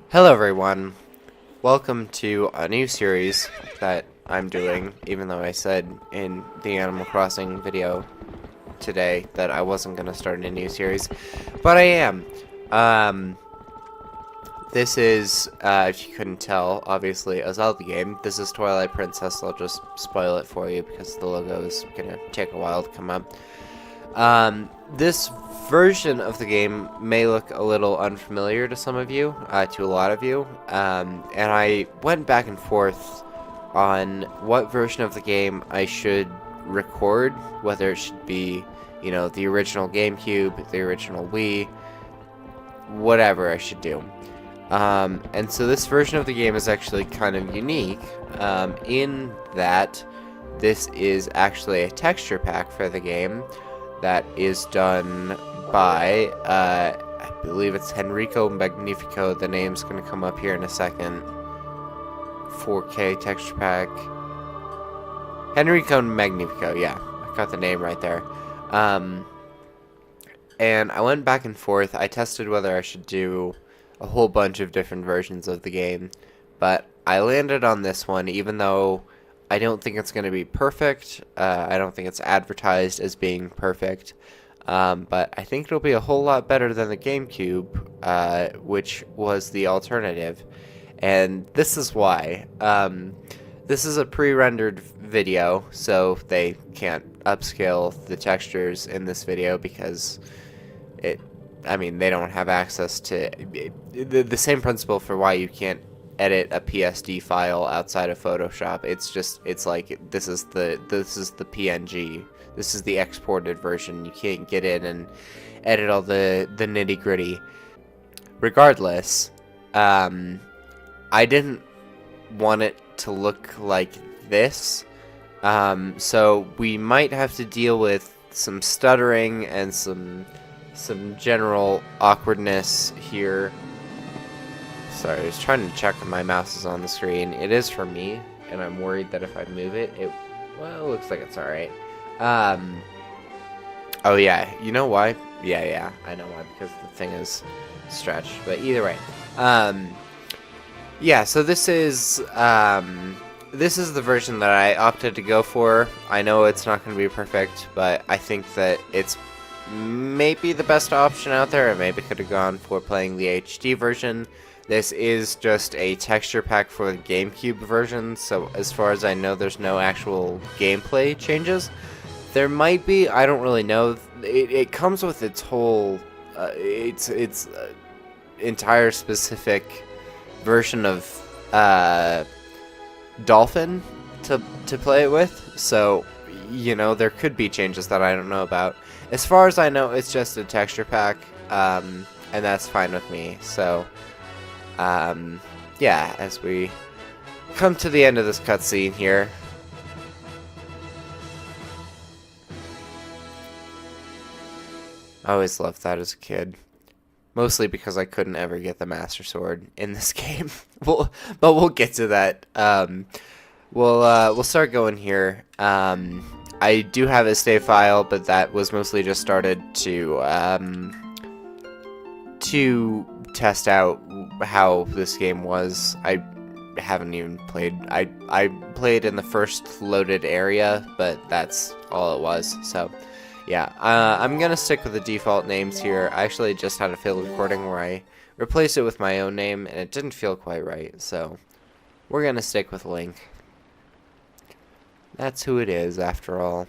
Hello everyone, welcome to a new series that I'm doing, even though I said in the Animal Crossing video today that I wasn't going to start a new series, but I am. Um, this is, if you couldn't tell, obviously a Zelda game. This is Twilight Princess, I'll just spoil it for you because the logo is going to take a while to come up. This version of the game may look a little unfamiliar to some of you, to a lot of you, and I went back and forth on what version of the game I should record, whether it should be, the original GameCube, the original Wii, whatever I should do. And so this version of the game is actually kind of unique, in that this is actually a texture pack for the game that is done by, I believe it's Henrico Magnifico. The name's going to come up here in a second. 4K texture pack. Henrico Magnifico, yeah. I got the name right there. And I went back and forth. I tested whether I should do a whole bunch of different versions of the game. But I landed on this one, even though I don't think it's going to be perfect. I don't think it's advertised as being perfect. But I think it'll be a whole lot better than the GameCube, which was the alternative. And this is why. This is a pre-rendered video, so they can't upscale the textures in this video because they don't have access to the same principle for why you can't edit a PSD file outside of Photoshop. It's like this is the PNG. This is the exported version. You can't get in and edit all the nitty-gritty. Regardless, I didn't want it to look like this. So we might have to deal with some stuttering and some general awkwardness here. Sorry, I was trying to check if my mouse is on the screen. It is for me, and I'm worried that if I move it, it looks like it's alright. Oh yeah, you know why? Yeah, I know why, because the thing is stretched, but either way. Yeah, so this is the version that I opted to go for. I know it's not going to be perfect, but I think that it's maybe the best option out there. I maybe could have gone for playing the HD version. This is just a texture pack for the GameCube version, so as far as I know, there's no actual gameplay changes. There might be, I don't really know. It comes with its whole, its entire specific version of Dolphin to play it with, so, there could be changes that I don't know about. As far as I know, it's just a texture pack, and that's fine with me, so... yeah, as we come to the end of this cutscene here. I always loved that as a kid. Mostly because I couldn't ever get the Master Sword in this game. But we'll get to that. We'll start going here. I do have a save file, but that was mostly just started to test out how this game was. I haven't even played. I played in the first loaded area, but that's all it was. So, yeah, I'm gonna stick with the default names here. I actually just had a failed recording where I replaced it with my own name, and it didn't feel quite right. So, we're gonna stick with Link. That's who it is, after all.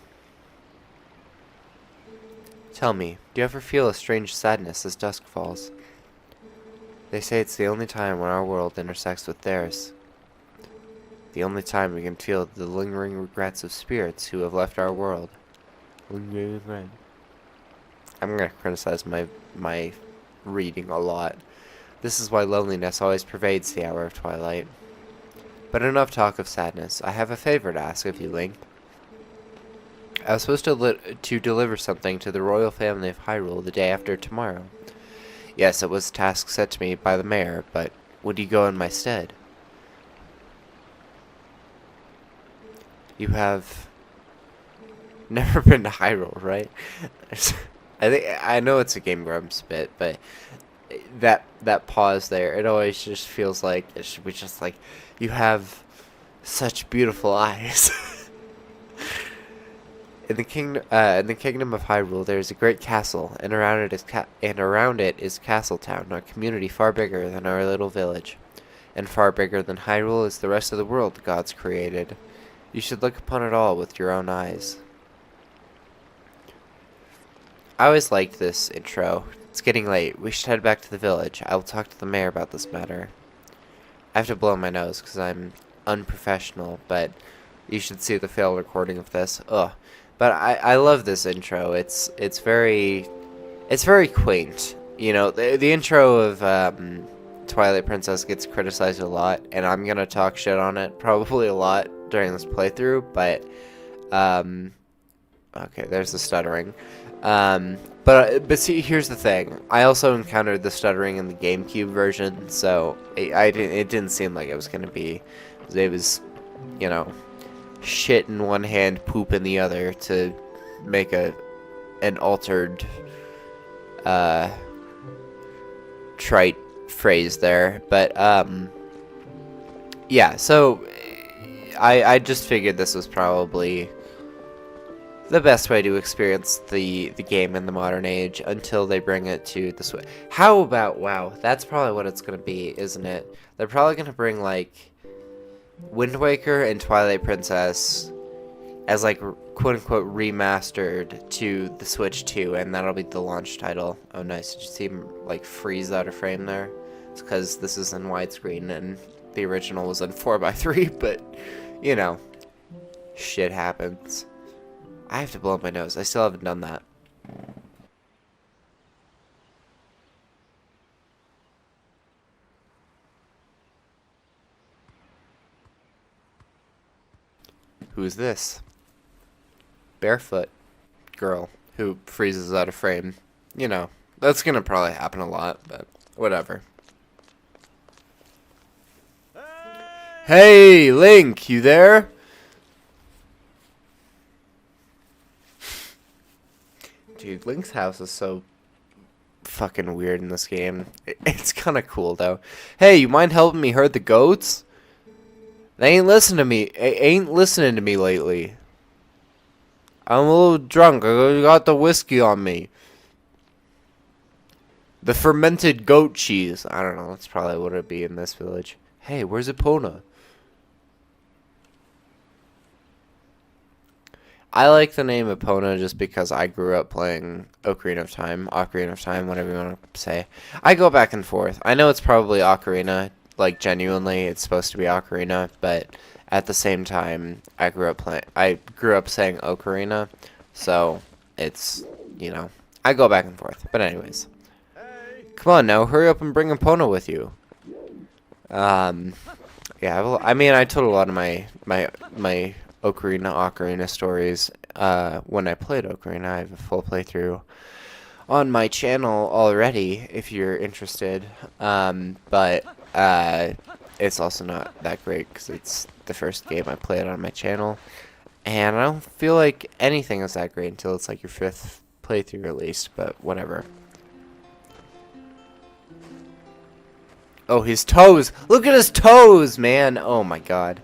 Tell me, do you ever feel a strange sadness as dusk falls? They say it's the only time when our world intersects with theirs. The only time we can feel the lingering regrets of spirits who have left our world. Lingering regret. I'm gonna criticize my reading a lot. This is why loneliness always pervades the hour of twilight. But enough talk of sadness. I have a favor to ask of you, Link. I was supposed to deliver something to the royal family of Hyrule the day after tomorrow. Yes, it was a task set to me by the mayor, but would you go in my stead? You have never been to Hyrule, right? I know it's a Game Grumps bit, but that pause there, it always just feels like it should be just like, you have such beautiful eyes. In the kingdom of Hyrule, there is a great castle, and around it is Castletown, a community far bigger than our little village, and far bigger than Hyrule is the rest of the world the gods created. You should look upon it all with your own eyes. I always liked this intro. It's getting late. We should head back to the village. I will talk to the mayor about this matter. I have to blow my nose because I'm unprofessional, but you should see the failed recording of this. Ugh. But I love this intro. It's very quaint. You know, the intro of Twilight Princess gets criticized a lot, and I'm gonna talk shit on it probably a lot during this playthrough. But okay, there's the stuttering. But see, here's the thing. I also encountered the stuttering in the GameCube version, so it didn't seem like it was gonna be. It was, you know, shit in one hand, poop in the other to make an altered trite phrase there. But yeah, so I just figured this was probably the best way to experience the game in the modern age until they bring it to the Switch. How about, wow, that's probably what it's gonna be, isn't it? They're probably gonna bring like Wind Waker and Twilight Princess as like quote-unquote remastered to the Switch 2, and that'll be the launch title. Oh nice, did you see him like freeze out of frame there? It's because this is in widescreen and the original was in 4:3, but you know, shit happens. I have to blow up my nose, I still haven't done that. Who's this? Barefoot girl who freezes out of frame. You know, that's gonna probably happen a lot, but whatever. Hey, Link, you there? Dude, Link's house is so fucking weird in this game. It's kind of cool, though. Hey, you mind helping me herd the goats? They ain't listening to me lately. I'm a little drunk. I got the whiskey on me. The fermented goat cheese. I don't know. That's probably what it'd be in this village. Hey, where's Epona? I like the name Epona just because I grew up playing Ocarina of Time, whatever you want to say. I go back and forth. I know it's probably Ocarina. Like, genuinely, it's supposed to be Ocarina, but at the same time, I grew up saying Ocarina, so it's, you know, I go back and forth. But anyways, come on now, hurry up and bring Epona with you. Yeah, well, I mean, I told a lot of my Ocarina stories when I played Ocarina. I have a full playthrough on my channel already, if you're interested. But it's also not that great because it's the first game I played on my channel, and I don't feel like anything is that great until it's like your 5th playthrough at least, but whatever. Oh, his toes! Look at his toes, man! Oh my god.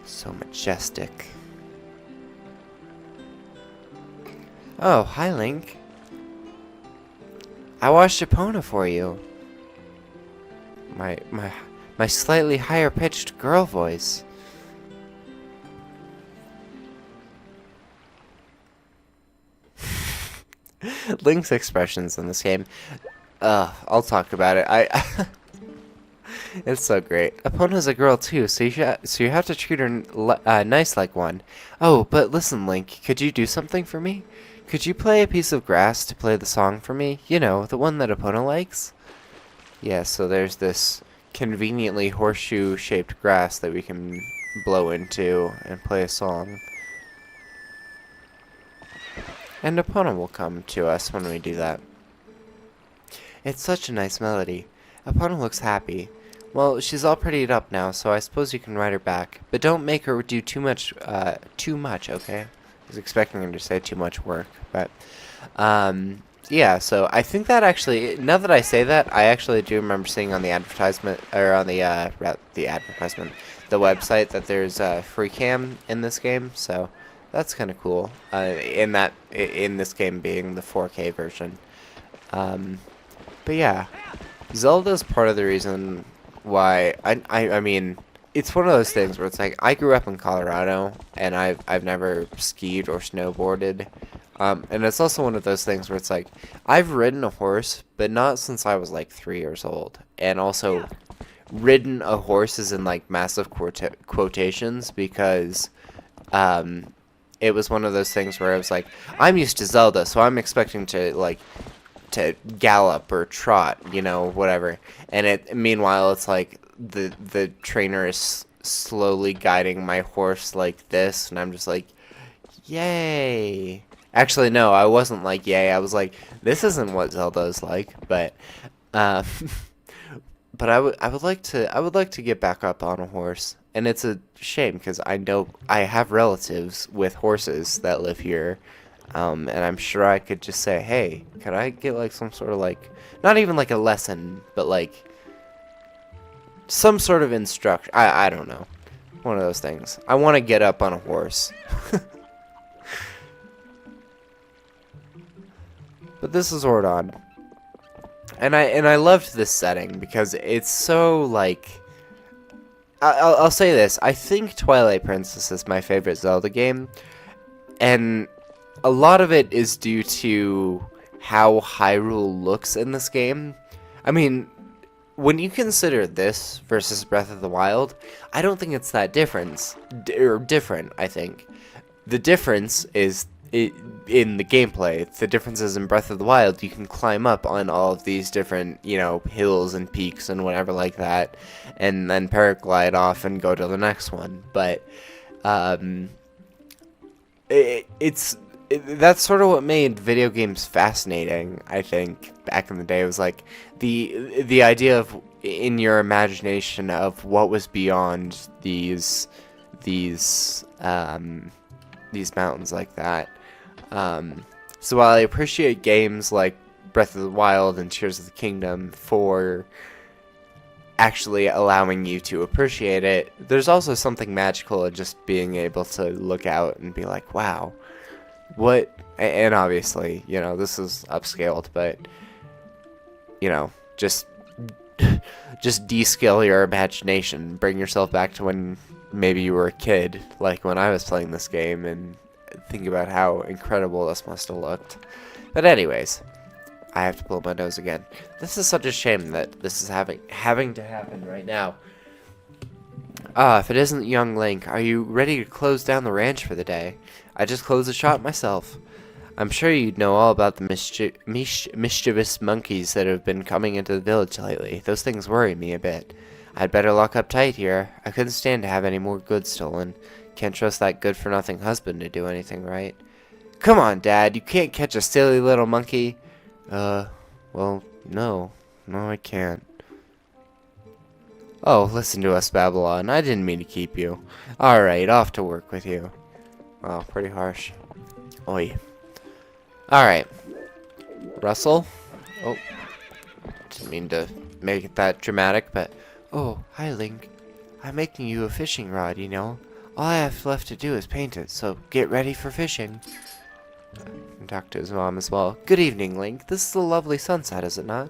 So majestic. Oh, hi Link. I washed Epona for you. My slightly higher pitched girl voice. Link's expressions in this game. I'll talk about it. It's so great. Epona's a girl too, so you have to treat her nice like one. Oh, but listen, Link, could you do something for me? Could you play a piece of grass to play the song for me? You know, the one that Epona likes? Yeah, so there's this conveniently horseshoe-shaped grass that we can blow into and play a song. And Epona will come to us when we do that. It's such a nice melody. Epona looks happy. Well, she's all prettied up now, so I suppose you can ride her back. But don't make her do too much, okay? was expecting him to say too much work, but yeah. So I think that actually, now that I say that, I actually do remember seeing on the advertisement or on the advertisement, the website that there's free cam in this game. So that's kind of cool. In this game being the 4K version. But yeah, Zelda's part of the reason why I mean, it's one of those things where it's like I grew up in Colorado and I've never skied or snowboarded. And it's also one of those things where it's like I've ridden a horse, but not since I was like 3 years old. And also ridden a horse is in like massive quotations because it was one of those things where I was like, I'm used to Zelda, so I'm expecting to gallop or trot, whatever. And meanwhile it's like the trainer is slowly guiding my horse like this, and I'm just like, yay. Actually, no, I wasn't like yay. I was like, this isn't what Zelda is like, but but I would like to get back up on a horse. And it's a shame because I know I have relatives with horses that live here. And I'm sure I could just say, hey, could I get like some sort of like, not even like a lesson, but like some sort of instruction. I don't know. One of those things. I want to get up on a horse. But this is Ordon. And I loved this setting because it's so like, I'll say this. I think Twilight Princess is my favorite Zelda game. And a lot of it is due to how Hyrule looks in this game. I mean, when you consider this versus Breath of the Wild, I don't think it's that different, I think. The difference is in the gameplay. The difference is in Breath of the Wild, you can climb up on all of these different, hills and peaks and whatever like that, and then paraglide off and go to the next one. But that's sort of what made video games fascinating, I think, back in the day. It was like the idea of, in your imagination, of what was beyond these mountains like that. So while I appreciate games like Breath of the Wild and Tears of the Kingdom for actually allowing you to appreciate it, there's also something magical in just being able to look out and be like, wow, what? And obviously, this is upscaled, but just descale your imagination, bring yourself back to when maybe you were a kid, like when I was playing this game, and think about how incredible this must have looked. But anyways, I have to blow my nose again. This is such a shame that this is having to happen right now. If it isn't young Link, are you ready to close down the ranch for the day? I just closed the shop myself. I'm sure you'd know all about the mischievous monkeys that have been coming into the village lately. Those things worry me a bit. I'd better lock up tight here. I couldn't stand to have any more goods stolen. Can't trust that good-for-nothing husband to do anything right. Come on, Dad. You can't catch a silly little monkey. Well, no. No, I can't. Oh, listen to us, Babylon. I didn't mean to keep you. Alright, off to work with you. Wow, pretty harsh. Oi. Alright. Russell? Oh. Didn't mean to make it that dramatic, but... Oh, hi, Link. I'm making you a fishing rod, All I have left to do is paint it, so get ready for fishing. And talk to his mom as well. Good evening, Link. This is a lovely sunset, is it not?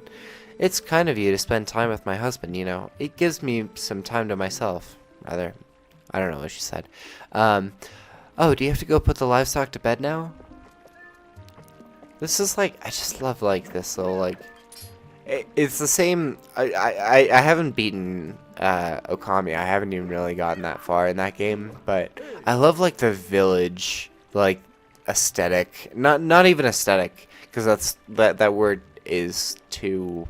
It's kind of you to spend time with my husband, It gives me some time to myself. Rather, I don't know what she said. Oh, do you have to go put the livestock to bed now? This is like, I just love like this though, like, it's the same. I haven't beaten Okami. I haven't even really gotten that far in that game, but I love like the village like aesthetic. Not even aesthetic, because that word is too,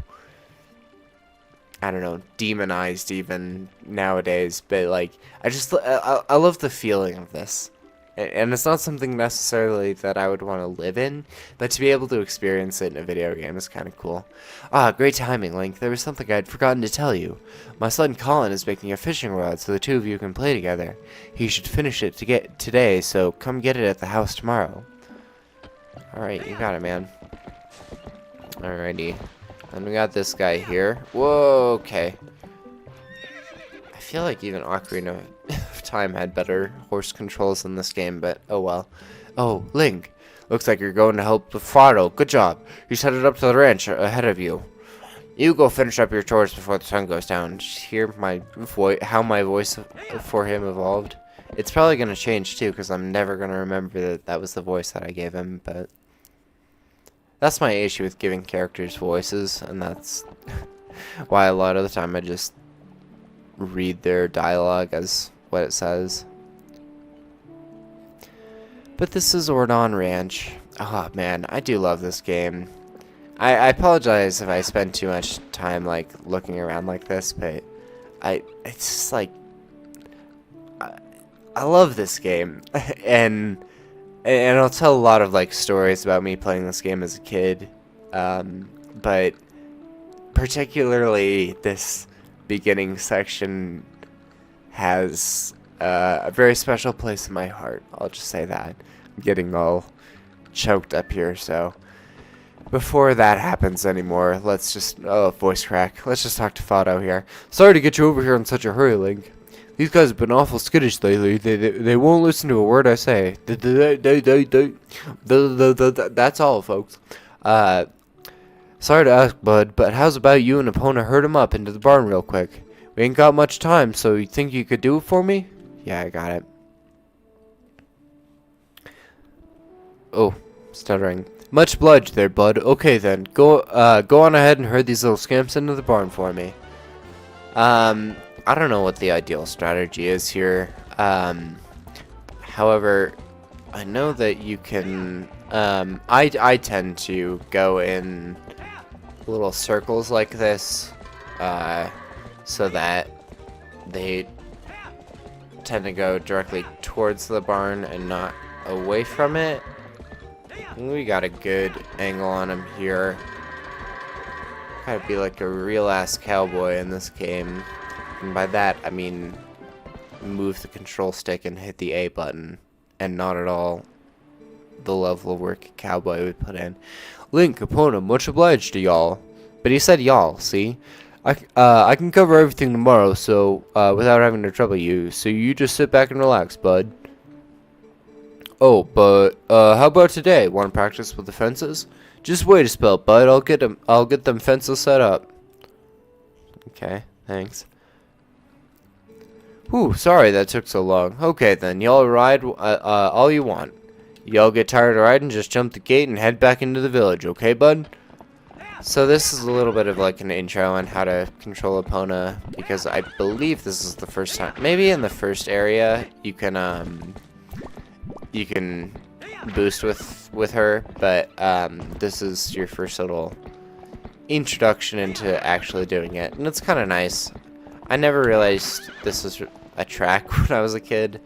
I don't know, demonized even nowadays. But like I love the feeling of this. And it's not something necessarily that I would want to live in, but to be able to experience it in a video game is kind of cool. Ah, great timing, Link. There was something I'd forgotten to tell you. My son Colin is making a fishing rod so the two of you can play together. He should finish it today, so come get it at the house tomorrow. Alright, you got it, man. Alrighty. And we got this guy here. Whoa, okay. I feel like even Ocarina of Time had better horse controls in this game, but oh well. Oh, Link. Looks like you're going to help the Fado. Good job. He's headed up to the ranch ahead of you. You go finish up your chores before the sun goes down. Just hear my how my voice for him evolved. It's probably going to change too, because I'm never going to remember that that was the voice that I gave him, but that's my issue with giving characters voices, and that's why a lot of the time I just read their dialogue as what it says. But this is Ordon Ranch. Oh man, I do love this game. I apologize if I spend too much time like looking around like this, but it's just like I love this game. and I'll tell a lot of like stories about me playing this game as a kid, but particularly this beginning section has a very special place in my heart. I'll just say that. I'm getting all choked up here, so before that happens anymore, let's just voice crack. Let's just talk to Fado here. Sorry to get you over here in such a hurry, Link. These guys have been awful skittish lately. They won't listen to a word I say. That's all, folks. Sorry to ask, bud, but how's about you and Epona herd him up into the barn real quick? We ain't got much time, so you think you could do it for me? Yeah, I got it. Oh, stuttering. Much obliged there, bud. Okay then, go on ahead and herd these little scamps into the barn for me. I don't know what the ideal strategy is here. However, I know that you can. I tend to go in little circles like this, so that they tend to go directly towards the barn and not away from it. We got a good angle on him here. Gotta be like a real ass cowboy in this game. And by that, I mean move the control stick and hit the A button, and not at all the level of work a cowboy would put in. Link, Epona, much obliged to y'all. But he said y'all, see? I can cover everything tomorrow, so without having to trouble you. So you just sit back and relax, bud. Oh, but how about today? Want to practice with the fences? Just wait a spell, bud. I'll get them fences set up. Okay, thanks. Whew, sorry that took so long. Okay then, y'all ride all you want. Y'all get tired of riding, just jump the gate and head back into the village, okay, bud? So this is a little bit of like an intro on how to control Epona, because I believe this is the first time. Maybe in the first area you can boost with her, but this is your first little introduction into actually doing it, and it's kind of nice. I never realized this was a track when I was a kid.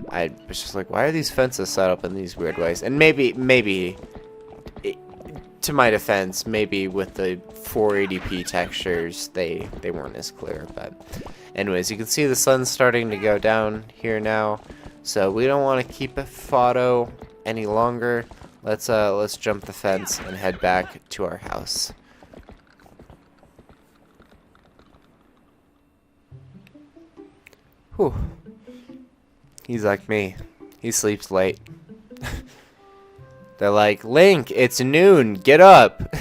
I was just like, why are these fences set up in these weird ways? And maybe to my defense, maybe with the 480p textures, they weren't as clear. But anyways, you can see the sun's starting to go down here now, so we don't want to keep it Fado any longer. Let's jump the fence and head back to our house. Whew. He's like me. He sleeps late. They're like, Link, it's noon. Get up.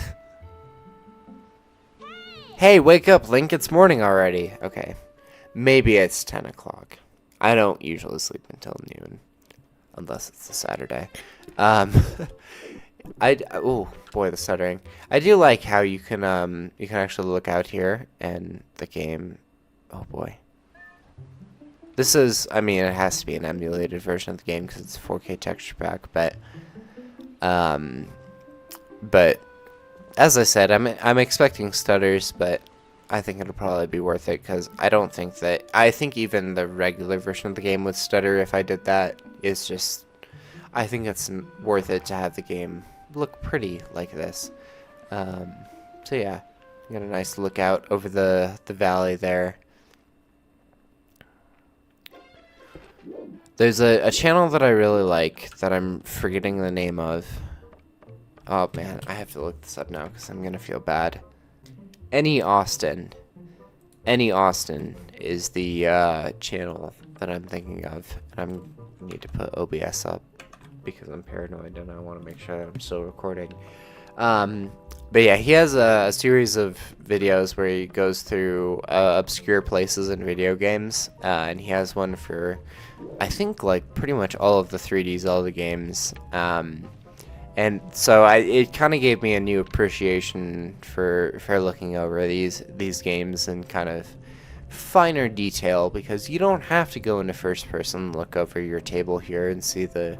Hey, wake up, Link. It's morning already. Okay. Maybe it's 10 o'clock. I don't usually sleep until noon. Unless it's a Saturday. Oh, boy, the stuttering. I do like how you can actually look out here and the game. Oh, boy. This is, I mean, it has to be an emulated version of the game because it's a 4K texture pack, but as I said, I'm expecting stutters, but I think it'll probably be worth it because I think even the regular version of the game would stutter if I did that. It's just I think it's worth it to have the game look pretty like this. So yeah, you got a nice lookout over the valley there. There's a channel that I really like that I'm forgetting the name of. Oh man, I have to look this up now because I'm gonna feel bad. Any Austin is the channel that I'm thinking of, and I need to put OBS up because I'm paranoid and I want to make sure that I'm still recording. But yeah, he has a series of videos where he goes through obscure places in video games, and he has one for, I think, like pretty much all of the 3D Zelda games. And so it kind of gave me a new appreciation for looking over these games in kind of finer detail, because you don't have to go into first person, look over your table here and see the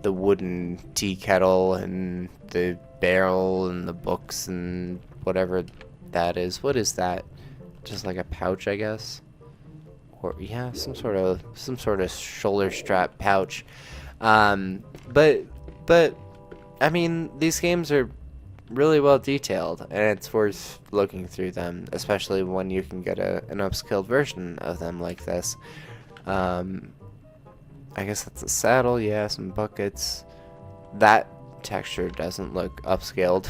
wooden tea kettle and the barrel and the books and whatever that is. What is that? Just like a pouch, I guess. Or yeah, some sort of shoulder strap pouch. But I mean, these games are really well detailed, and it's worth looking through them, especially when you can get an upscaled version of them like this. I guess that's a saddle, yeah, some buckets. That texture doesn't look upscaled.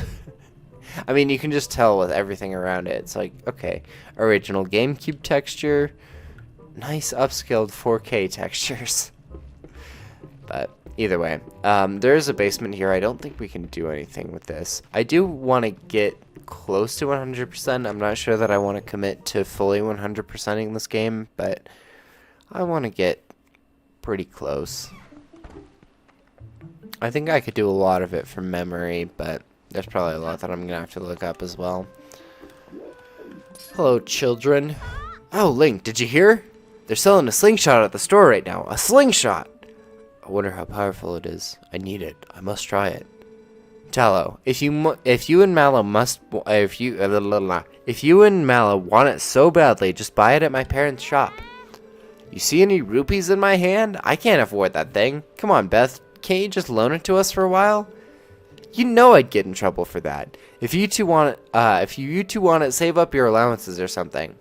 I mean, you can just tell with everything around it. It's like, okay, original GameCube texture, nice upscaled 4K textures. But either way, there is a basement here. I don't think we can do anything with this. I do want to get close to 100%. I'm not sure that I want to commit to fully 100%ing this game, but I want to get pretty close. I think I could do a lot of it from memory, but there's probably a lot that I'm going to have to look up as well. Hello, children. Oh, Link, did you hear? They're selling a slingshot at the store right now. A slingshot! I wonder how powerful it is. I need it. I must try it. Tallow, if you and Mallow want it so badly, just buy it at my parents' shop. You see any rupees in my hand? I can't afford that thing. Come on, Beth. Can't you just loan it to us for a while? You know I'd get in trouble for that. If you two want it, save up your allowances or something.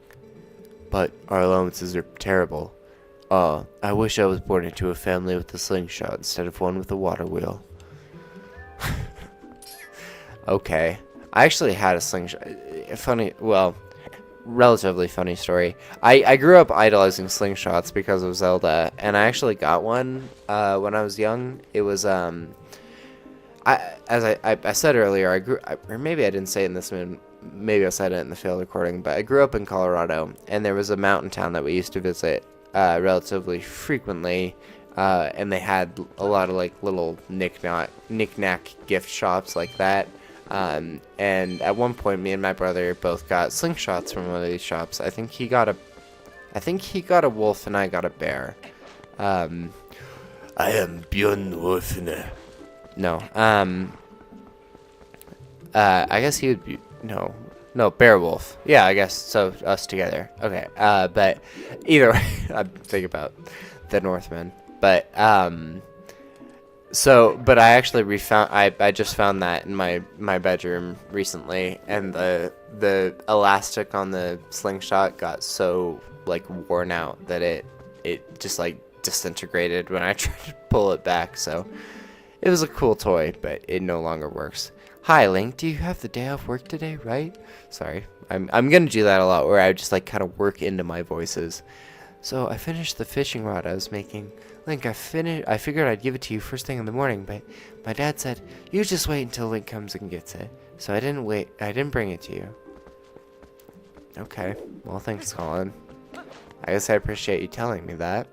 But our allowances are terrible. I wish I was born into a family with a slingshot instead of one with a water wheel. Okay. I actually had a slingshot. Relatively funny story. I grew up idolizing slingshots because of Zelda, and I actually got one when I was young. It was as I said earlier, or maybe I didn't say it in this one. Maybe I said it in the failed recording, but I grew up in Colorado, and there was a mountain town that we used to visit relatively frequently, and they had a lot of like little knick-knack gift shops like that. And at one point, me and my brother both got slingshots from one of these shops. I think he got a wolf and I got a bear. I am Björn Wolfner. No. I guess he would be no, Beowulf. Yeah, I guess so. Us together. Okay. But either way, I'm thinking about the Northmen. But but I actually I just found that in my bedroom recently, and the elastic on the slingshot got so like worn out that it just like disintegrated when I tried to pull it back. So it was a cool toy, but it no longer works. Hi, Link. Do you have the day off work today, right? Sorry. I'm gonna do that a lot, where I just like kind of work into my voices. So I finished the fishing rod I was making. Link, I figured I'd give it to you first thing in the morning, but my dad said, you just wait until Link comes and gets it. So I didn't bring it to you. Okay. Well, thanks, Colin. I guess I appreciate you telling me that.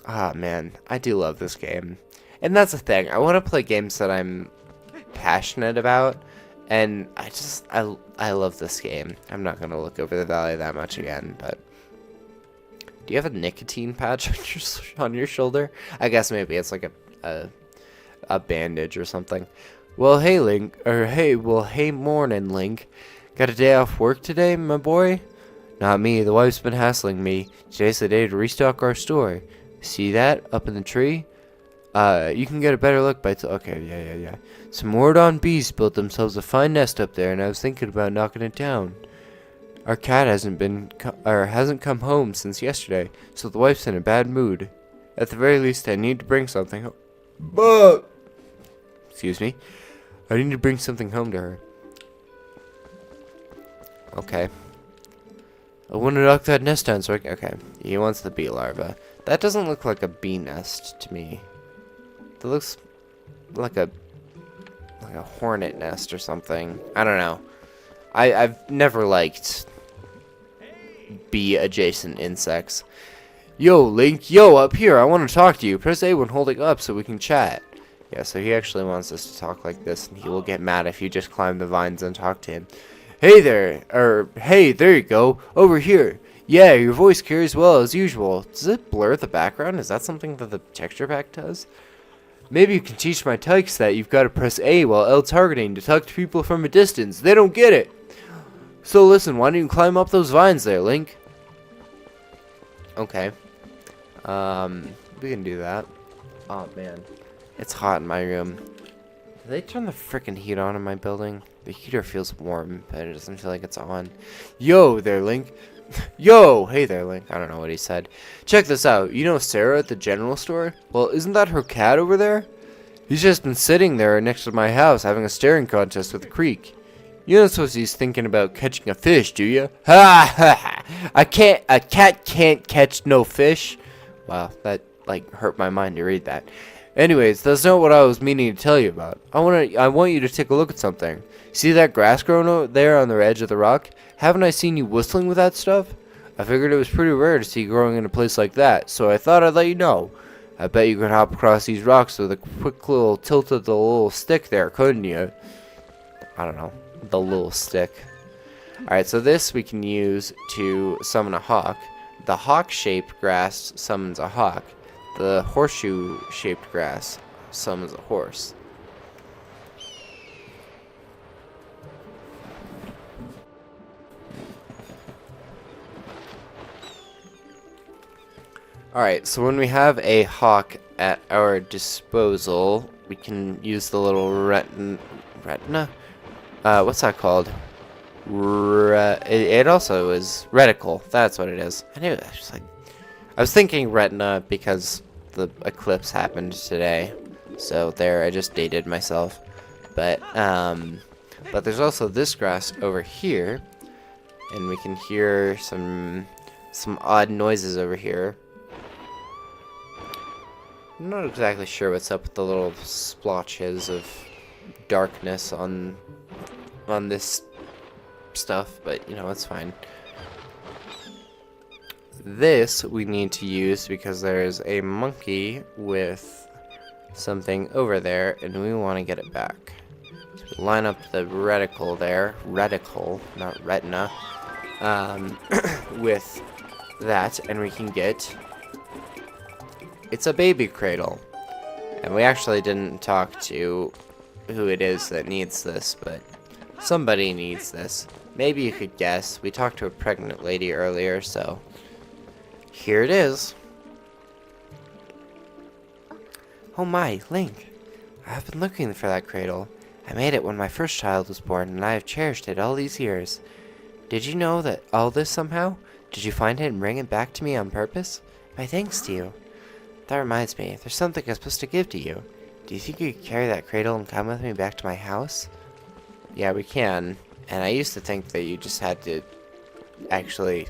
Ah, man. I do love this game. And that's the thing. I want to play games that I'm passionate about, and I love this game. I'm not going to look over the valley that much again, but do you have a nicotine patch on your shoulder? I guess maybe it's like a bandage or something. Well, hey, Link, hey, morning, Link. Got a day off work today, my boy? Not me. The wife's been hassling me. Today's the day to restock our store. See that up in the tree? You can get a better look by okay, yeah. Some Mordon bees built themselves a fine nest up there, and I was thinking about knocking it down. Our cat hasn't come home since yesterday, so the wife's in a bad mood. At the very least, I need to bring something home. Excuse me. I need to bring something home to her. Okay. I want to knock that nest down so I can... Okay. He wants the bee larva. That doesn't look like a bee nest to me. That looks like a hornet nest or something. I don't know. I've never liked bee adjacent insects. Yo, Link. Yo, up here. I want to talk to you. Press A when holding up so we can chat. Yeah, so he actually wants us to talk like this, and he will get mad if you just climb the vines and talk to him. Hey there, hey, there you go, over here. Yeah, your voice carries well as usual. Does it blur the background? Is that something that the texture pack does? Maybe you can teach my tykes that you've got to press A while L targeting to talk to people from a distance. They don't get it. So listen, why don't you climb up those vines there, Link? Okay. We can do that. Oh, man. It's hot in my room. Did they turn the frickin' heat on in my building? The heater feels warm, but it doesn't feel like it's on. Yo there, Link. Yo! Hey there, Link. I don't know what he said. Check this out. You know Sarah at the general store? Well, isn't that her cat over there? He's just been sitting there next to my house having a staring contest with the creek. You don't suppose he's thinking about catching a fish, do you? Ha ha ha! A cat can't catch no fish. Wow, that, like, hurt my mind to read that. Anyways, that's not what I was meaning to tell you about. I want you to take a look at something. See that grass growing over there on the edge of the rock? Haven't I seen you whistling with that stuff? I figured it was pretty rare to see growing in a place like that, so I thought I'd let you know. I bet you could hop across these rocks with a quick little tilt of the little stick there, couldn't you? I don't know. The little stick. Alright, so this we can use to summon a hawk. The hawk-shaped grass summons a hawk. The horseshoe-shaped grass summons a horse. Alright, so when we have a hawk at our disposal, we can use the little retina? What's that called? It also is reticle. That's what it is. I knew it. I was thinking retina because the eclipse happened today. So there, I just dated myself. But there's also this grass over here, and we can hear some odd noises over here. I'm not exactly sure what's up with the little splotches of darkness on this stuff, but you know, it's fine. This we need to use because there's a monkey with something over there, and we want to get it back. So we line up the reticle there, not retina, with that, and we can get... It's a baby cradle. And we actually didn't talk to who it is that needs this, but somebody needs this. Maybe you could guess. We talked to a pregnant lady earlier, so here it is. Oh my, Link. I've been looking for that cradle. I made it when my first child was born, and I have cherished it all these years. Did you know that all this somehow? Did you find it and bring it back to me on purpose? My thanks to you. That reminds me, there's something I'm supposed to give to you. Do you think you could carry that cradle and come with me back to my house? Yeah, we can. And I used to think that you just had to actually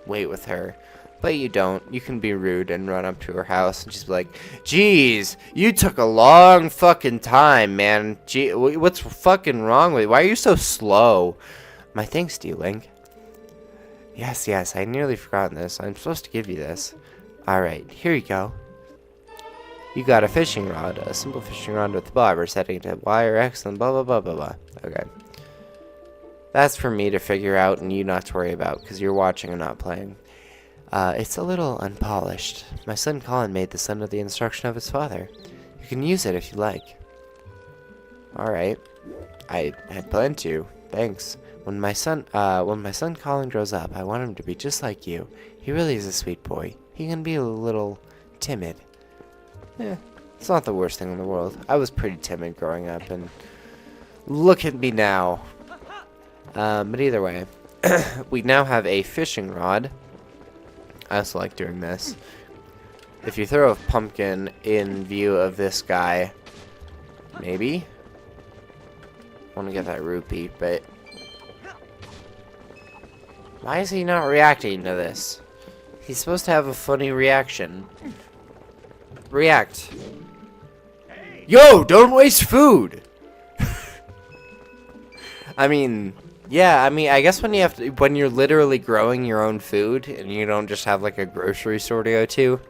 wait with her. But you don't. You can be rude and run up to her house and just be like, "Geez, you took a long fucking time, man. Gee, what's fucking wrong with you? Why are you so slow?" My thanks to you, Link. Yes, I nearly forgotten this. I'm supposed to give you this. Alright, here you go. You got a fishing rod, a simple fishing rod with a bobber setting to Y or X and blah blah blah blah blah. Okay. That's for me to figure out and you not to worry about, because you're watching and not playing. It's a little unpolished. My son Colin made this under the instruction of his father. You can use it if you like. Alright. I had planned to. Thanks. When my son Colin grows up, I want him to be just like you. He really is a sweet boy. He can be a little timid. It's not the worst thing in the world. I was pretty timid growing up, and look at me now. But either way, we now have a fishing rod. I also like doing this. If you throw a pumpkin in view of this guy, maybe? I want to get that rupee, but why is he not reacting to this? He's supposed to have a funny reaction. React. Yo, don't waste food! I mean, yeah, I guess when you're literally growing your own food and you don't just have like a grocery store to go to,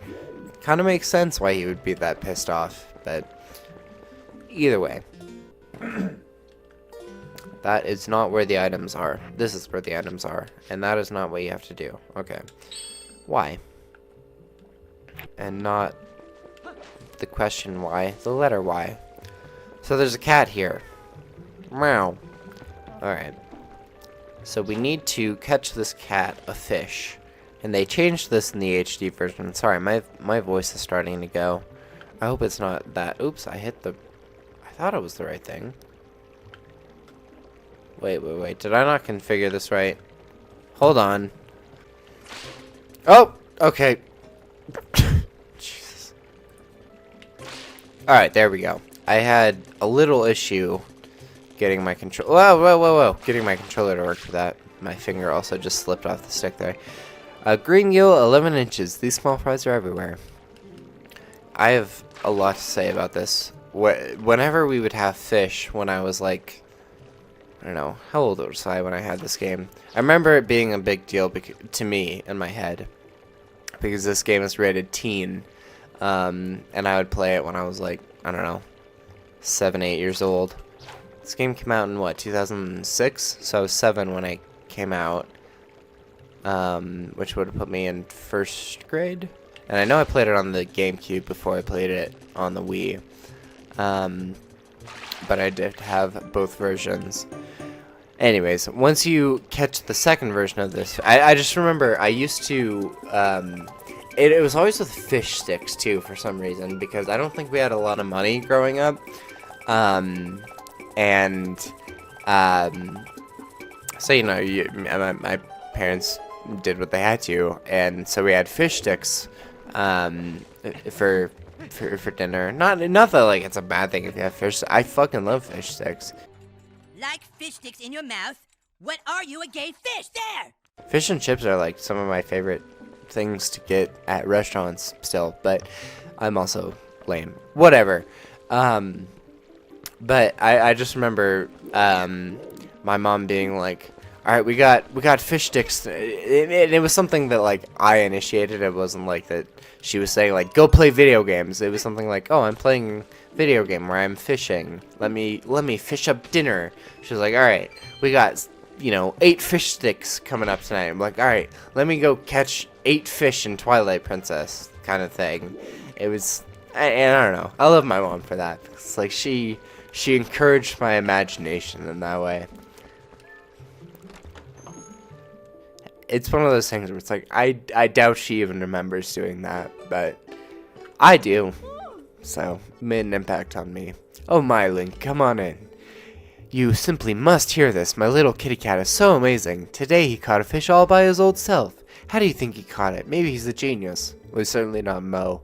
kind of makes sense why he would be that pissed off, but either way. That is not where the items are. This is where the items are, and that is not what you have to do. Okay. Why? And not the question why, the letter Y. So there's a cat here. Meow. Alright. So we need to catch this cat a fish. And they changed this in the HD version. Sorry, my voice is starting to go. I hope it's not that. Oops, I thought it was the right thing. Wait. Did I not configure this right? Hold on. Oh! Okay. Jesus. Alright, there we go. I had a little issue getting my control. Whoa. Getting my controller to work for that. My finger also just slipped off the stick there. Green gill, 11 inches. These small fries are everywhere. I have a lot to say about this. Whenever we would have fish when I was like, I don't know, how old was I when I had this game? I remember it being a big deal to me in my head. Because this game is rated teen. And I would play it when I was like, I don't know, 7, 8 years old. This game came out in, what, 2006? So I was 7 when it came out. Which would have put me in 1st grade. And I know I played it on the GameCube before I played it on the Wii. But I did have both versions. Anyways, once you catch the second version of this, I just remember I used to, it was always with fish sticks too for some reason, because I don't think we had a lot of money growing up. So, you know, my parents did what they had to, and so we had fish sticks, for dinner. Not that like it's a bad thing if you have fish. I fucking love fish sticks. Like fish sticks in your mouth? What are you, a gay fish? There! Fish and chips are like some of my favorite things to get at restaurants still, but I'm also lame. Whatever. But I just remember my mom being like, all right, we got fish sticks. It was something that like I initiated. It wasn't like that she was saying like go play video games. It was something like, oh, I'm playing video game where I'm fishing. Let me fish up dinner. She was like, all right, we got 8 fish sticks coming up tonight. I'm like, all right, let me go catch 8 fish in Twilight Princess kind of thing. It was, and I don't know. I love my mom for that. It's like she encouraged my imagination in that way. It's one of those things where it's like, I doubt she even remembers doing that, but I do. So, made an impact on me. Oh my, Link, come on in. You simply must hear this. My little kitty cat is so amazing. Today he caught a fish all by his old self. How do you think he caught it? Maybe he's a genius. Well, he's certainly not Mo.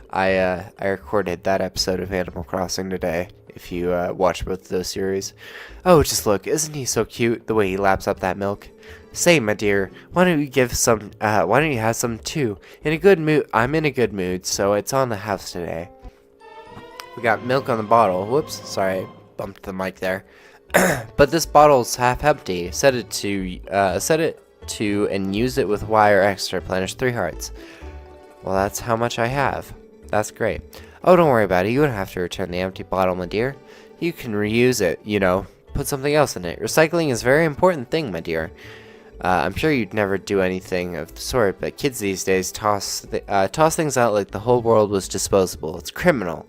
I recorded that episode of Animal Crossing today, if you watch both of those series. Oh, just look, isn't he so cute, the way he laps up that milk? Say, my dear, why don't you have some too? In a good mood. I'm in a good mood, so it's on the house today. We got milk on the bottle. Whoops, sorry, I bumped the mic there. But this bottle's half empty. Set it to and use it with Y or X to replenish 3 hearts. Well, that's how much I have. That's great. Oh, don't worry about it. You don't have to return the empty bottle, my dear. You can reuse it, put something else in it. Recycling is a very important thing, my dear. I'm sure you'd never do anything of the sort, but kids these days toss things out like the whole world was disposable. It's criminal.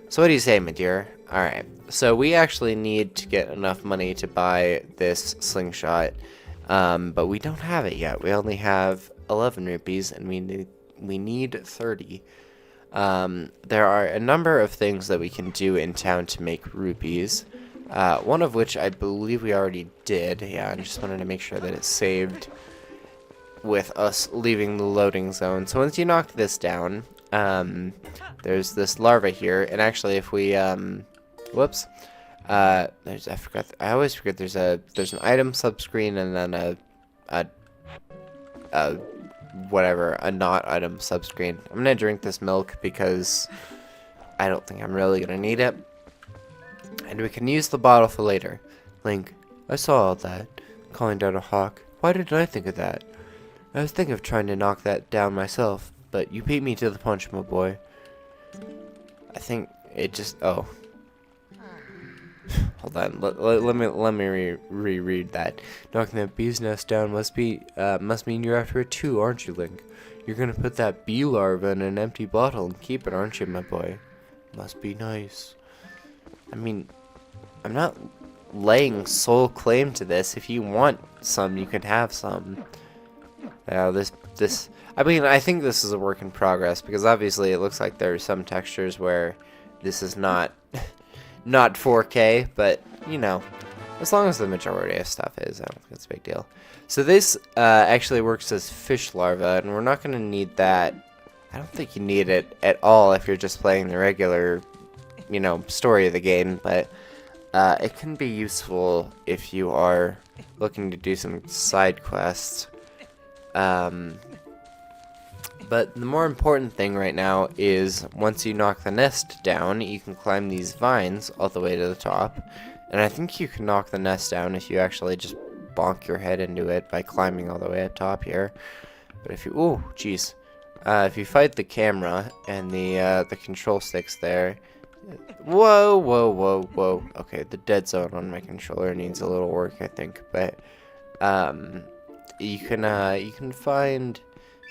So what do you say, my dear? Alright, so we actually need to get enough money to buy this slingshot, but we don't have it yet. We only have 11 rupees, and we need 30. There are a number of things that we can do in town to make rupees. One of which I believe we already did. Yeah, I just wanted to make sure that it's saved with us leaving the loading zone. So once you knock this down, there's this larva here, and actually if we, whoops, I always forget there's an item subscreen and then a not item subscreen. I'm gonna drink this milk because I don't think I'm really gonna need it. And we can use the bottle for later. Link, I saw all that. Calling down a hawk. Why didn't I think of that? I was thinking of trying to knock that down myself, but you beat me to the punch, my boy. I think it just... Oh. Hold on. Let me reread that. Knocking that bee's nest down must mean you're after it too, aren't you, Link? You're gonna put that bee larva in an empty bottle and keep it, aren't you, my boy? Must be nice. I mean, I'm not laying sole claim to this. If you want some, you can have some. Now, I mean, I think this is a work in progress, because obviously it looks like there are some textures where this is not 4K, but, you know, as long as the majority of stuff is, I don't think it's a big deal. So this actually works as fish larva, and we're not going to need that. I don't think you need it at all if you're just playing the regular, you know, story of the game, but it can be useful if you are looking to do some side quests. But the more important thing right now is once you knock the nest down, you can climb these vines all the way to the top. And I think you can knock the nest down if you actually just bonk your head into it by climbing all the way up top here. But if you, oh, jeez. If you fight the camera and the control sticks there, whoa, whoa, whoa, whoa. Okay, the dead zone on my controller needs a little work, I think. But you can find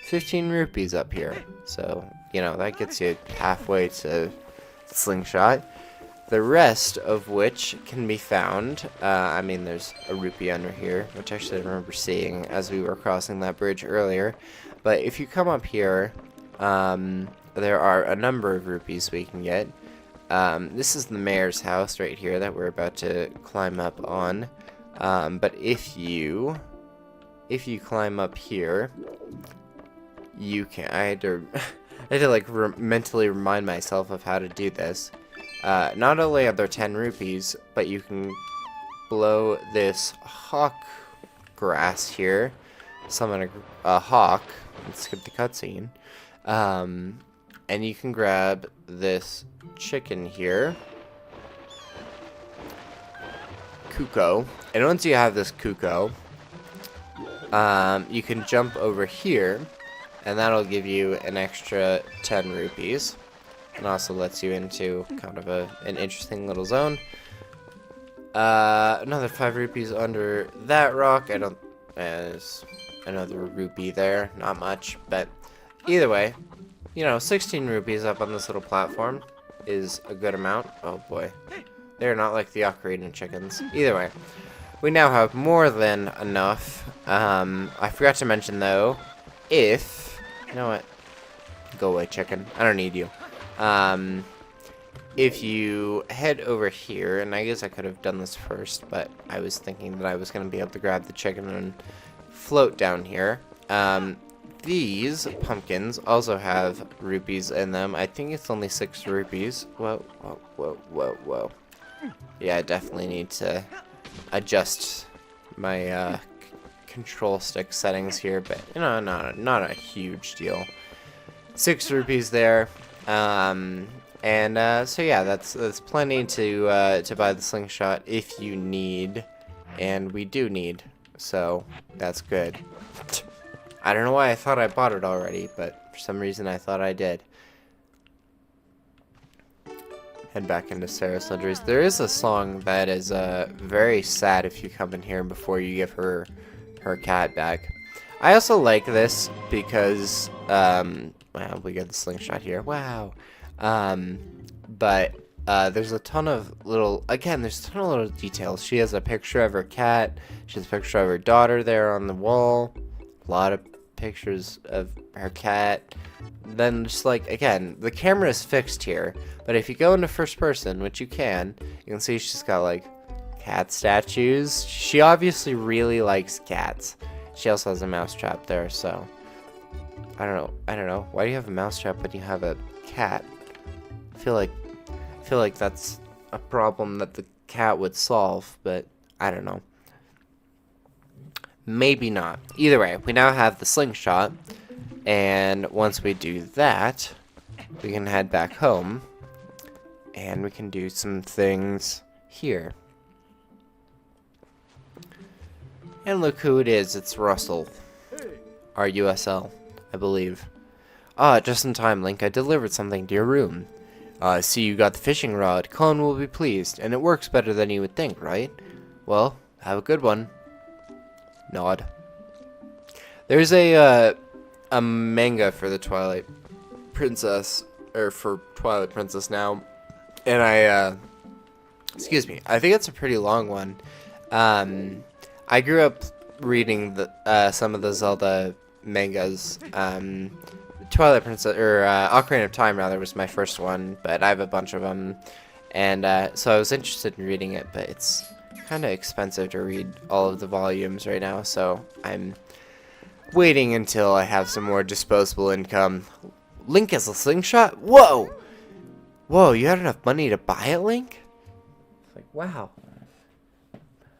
15 rupees up here. So, you know, that gets you halfway to slingshot. The rest of which can be found, I mean, there's a rupee under here, which actually I remember seeing as we were crossing that bridge earlier. But if you come up here, there are a number of rupees we can get. This is the mayor's house right here that we're about to climb up on. But if you climb up here, you can... I had to like mentally remind myself of how to do this. Not only are there 10 rupees, but you can blow this hawk grass here, summon a hawk, and skip the cutscene, and you can grab this chicken here, Kuko, and once you have this Kuko, you can jump over here, and that'll give you an extra 10 rupees. And also lets you into kind of an interesting little zone. Another 5 rupees under that rock. There's another rupee there. Not much, but either way, you know, 16 rupees up on this little platform is a good amount. Oh boy. They're not like the ocarina chickens. Either way, we now have more than enough. I forgot to mention though, if... You know what? Go away, chicken. I don't need you. If you head over here, and I guess I could have done this first, but I was thinking that I was going to be able to grab the chicken and float down here. These pumpkins also have rupees in them. I think it's only 6 rupees. Whoa, whoa, whoa, whoa, whoa. Yeah, I definitely need to adjust my control stick settings here, but you know, not a huge deal. 6 rupees there. So yeah, that's plenty to buy the slingshot if you need, and we do need, so that's good. I don't know why I thought I bought it already, but for some reason I thought I did. Head back into Sarah's Sundries. There is a song that is very sad if you come in here before you give her cat back. I also like this because wow, we got the slingshot here. Wow. But there's a ton of little, there's a ton of little details. She has a picture of her cat. She has a picture of her daughter there on the wall. A lot of pictures of her cat. Then just like, again, the camera is fixed here, but if you go into first person, which you can see she's got like cat statues. She obviously really likes cats. She also has a mousetrap there, so I don't know. Why do you have a mousetrap when you have a cat? I feel like that's a problem that the cat would solve, but I don't know. Maybe not. Either way, we now have the slingshot, and once we do that, we can head back home, and we can do some things here. And look who it is. It's Russell. R-U-S-L, I believe. Ah, just in time, Link. I delivered something to your room. See, you got the fishing rod. Colin will be pleased, and it works better than you would think, right? Well, have a good one. Nod. There's a manga for the Twilight Princess, or for Twilight Princess now, and excuse me, I think it's a pretty long one. I grew up reading some of the Zelda mangas. Twilight Princess, or Ocarina of Time rather, was my first one, but I have a bunch of them, and so I was interested in reading it, but it's kind of expensive to read all of the volumes right now, so I'm waiting until I have some more disposable income. Link has a slingshot? Whoa! Whoa, you had enough money to buy it, Link? It's like, wow.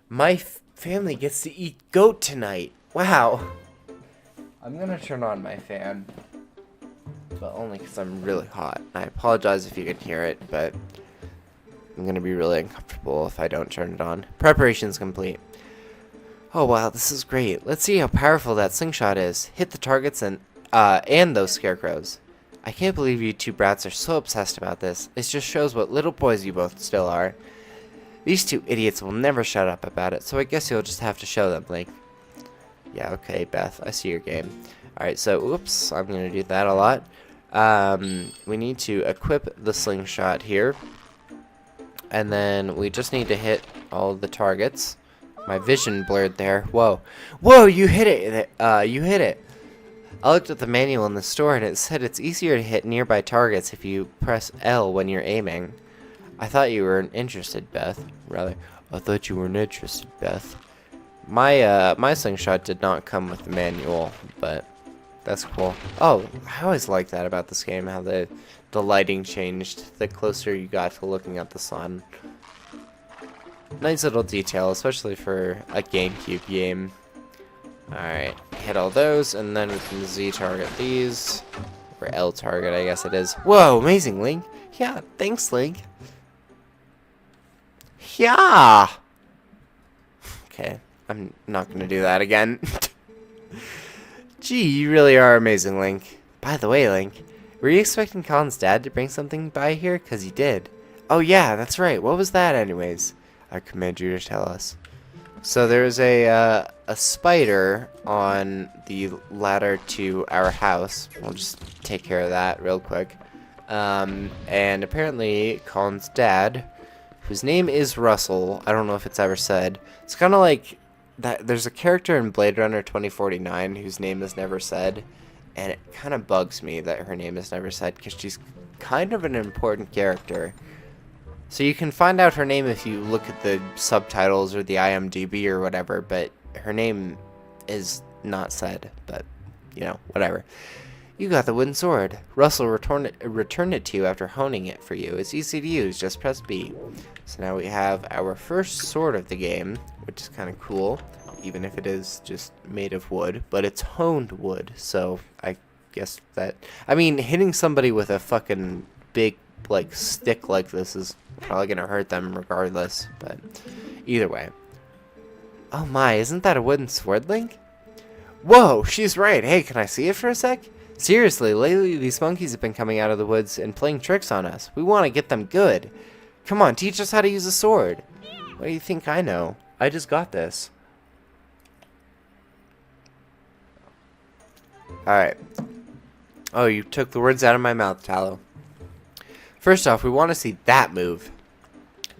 My family gets to eat goat tonight. Wow. I'm gonna turn on my fan, but only because I'm really hot. I apologize if you can hear it, but I'm gonna be really uncomfortable if I don't turn it on. Preparation's complete. Oh wow, this is great. Let's see how powerful that slingshot is. Hit the targets and those scarecrows. I can't believe you two brats are so obsessed about this. It just shows what little boys you both still are. These two idiots will never shut up about it, so I guess you'll just have to show them, Link. Yeah, okay, Beth, I see your game. Alright, so, oops, I'm gonna do that a lot. We need to equip the slingshot here. And then we just need to hit all the targets. My vision blurred there. Whoa. Whoa, you hit it! You hit it! I looked at the manual in the store and it said it's easier to hit nearby targets if you press L when you're aiming. I thought you weren't interested, Beth. Rather, I thought you weren't interested, Beth. My slingshot did not come with the manual, but that's cool. Oh, I always like that about this game, how the lighting changed the closer you got to looking at the sun. Nice little detail, especially for a GameCube game. Alright, hit all those, and then we can Z target these. Or L target, I guess it is. Whoa, amazing, Link! Yeah, thanks, Link. Yeah! Okay, I'm not gonna do that again. Gee, you really are amazing, Link. By the way, Link, were you expecting Colin's dad to bring something by here? 'Cause he did. Oh yeah, that's right. What was that anyways? I command you to tell us. So there's a spider on the ladder to our house. We'll just take care of that real quick. And apparently Colin's dad, whose name is Russell, I don't know if it's ever said. It's kind of like that. There's a character in Blade Runner 2049 whose name is never said, and it kind of bugs me that her name is never said because she's kind of an important character. So you can find out her name if you look at the subtitles or the IMDb or whatever, but her name is not said, but, you know, whatever. You got the wooden sword. Russell returned it to you after honing it for you. It's easy to use, just press B. So now we have our first sword of the game, which is kind of cool, even if it is just made of wood, but it's honed wood, so I guess that, I mean, hitting somebody with a fucking big, like, stick like this is probably gonna hurt them regardless, but either way. Oh my, isn't that a wooden sword, Link? Whoa, she's right. Hey, can I see it for a sec? Seriously, lately these monkeys have been coming out of the woods and playing tricks on us. We want to get them good. Come on, teach us how to use a sword. What do you think I know? I just got this. Alright. Oh, you took the words out of my mouth, Tallow. First off, we want to see that move.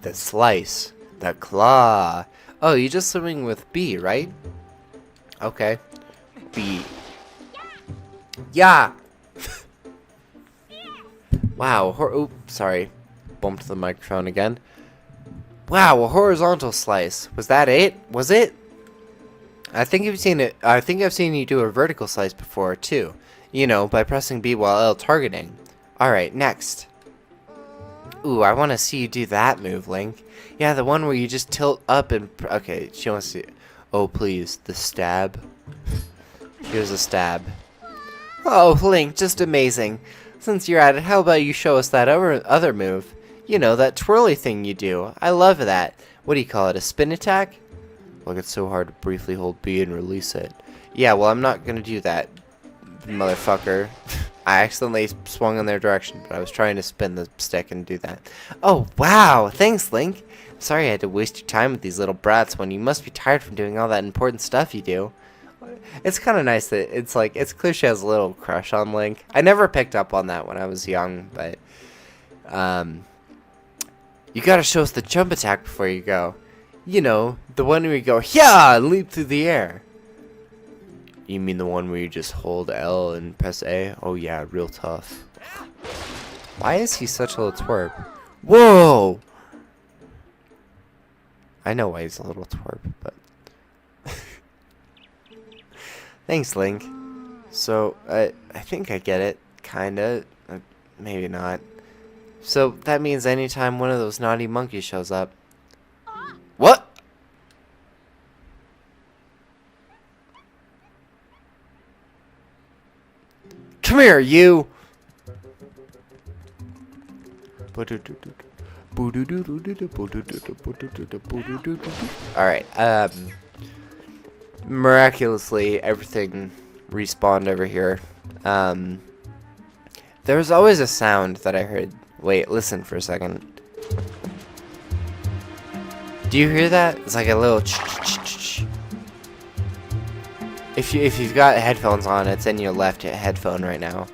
The slice. The claw. Oh, you just swimming with B, right? Okay. B. Yeah! Wow, oops, sorry. Bumped the microphone again. Wow, a horizontal slice. Was that it? Was it? I think I've seen it. I think I've seen you do a vertical slice before, too. You know, by pressing B while L targeting. Alright, next. Ooh, I want to see you do that move, Link. Yeah, the one where you just tilt up and... Okay, she wants to... Oh, please, the stab. Here's a stab. Oh, Link, just amazing. Since you're at it, how about you show us that other move? You know, that twirly thing you do. I love that. What do you call it, a spin attack? Look, it's so hard to briefly hold B and release it. Yeah, well, I'm not gonna do that, motherfucker. I accidentally swung in their direction, but I was trying to spin the stick and do that. Oh, wow! Thanks, Link! Sorry I had to waste your time with these little brats when you must be tired from doing all that important stuff you do. It's kind of nice that it's like, it's clear she has a little crush on Link. I never picked up on that when I was young, but, you gotta show us the jump attack before you go. You know, the one where you go, yeah, and leap through the air. You mean the one where you just hold L and press A? Oh yeah, real tough. Why is he such a little twerp? Whoa! I know why he's a little twerp, but... Thanks, Link. So, I think I get it. Kinda. Maybe not. So, that means anytime one of those naughty monkeys shows up... What? Come here, you! Alright, miraculously, everything respawned over here. There was always a sound that I heard. Wait, listen for a second. Do you hear that? It's like a little ch-ch-ch-ch. If you've got headphones on, it's in your left headphone right now.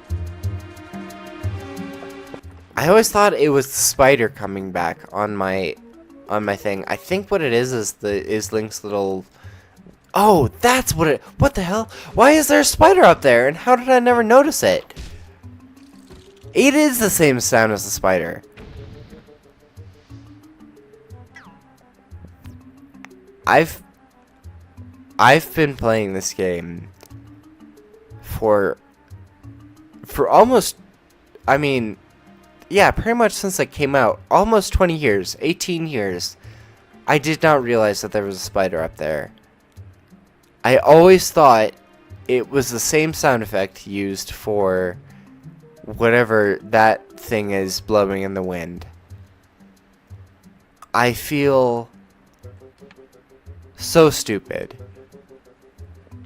I always thought it was the spider coming back on my thing. I think what it is Link's little... Oh, that's what it... What the hell? Why is there a spider up there? And how did I never notice it? It is the same sound as the spider. I've been playing this game for almost, I mean, yeah, pretty much since it came out. Almost 20 years, 18 years. I did not realize that there was a spider up there. I always thought it was the same sound effect used for whatever that thing is blowing in the wind. I feel so stupid.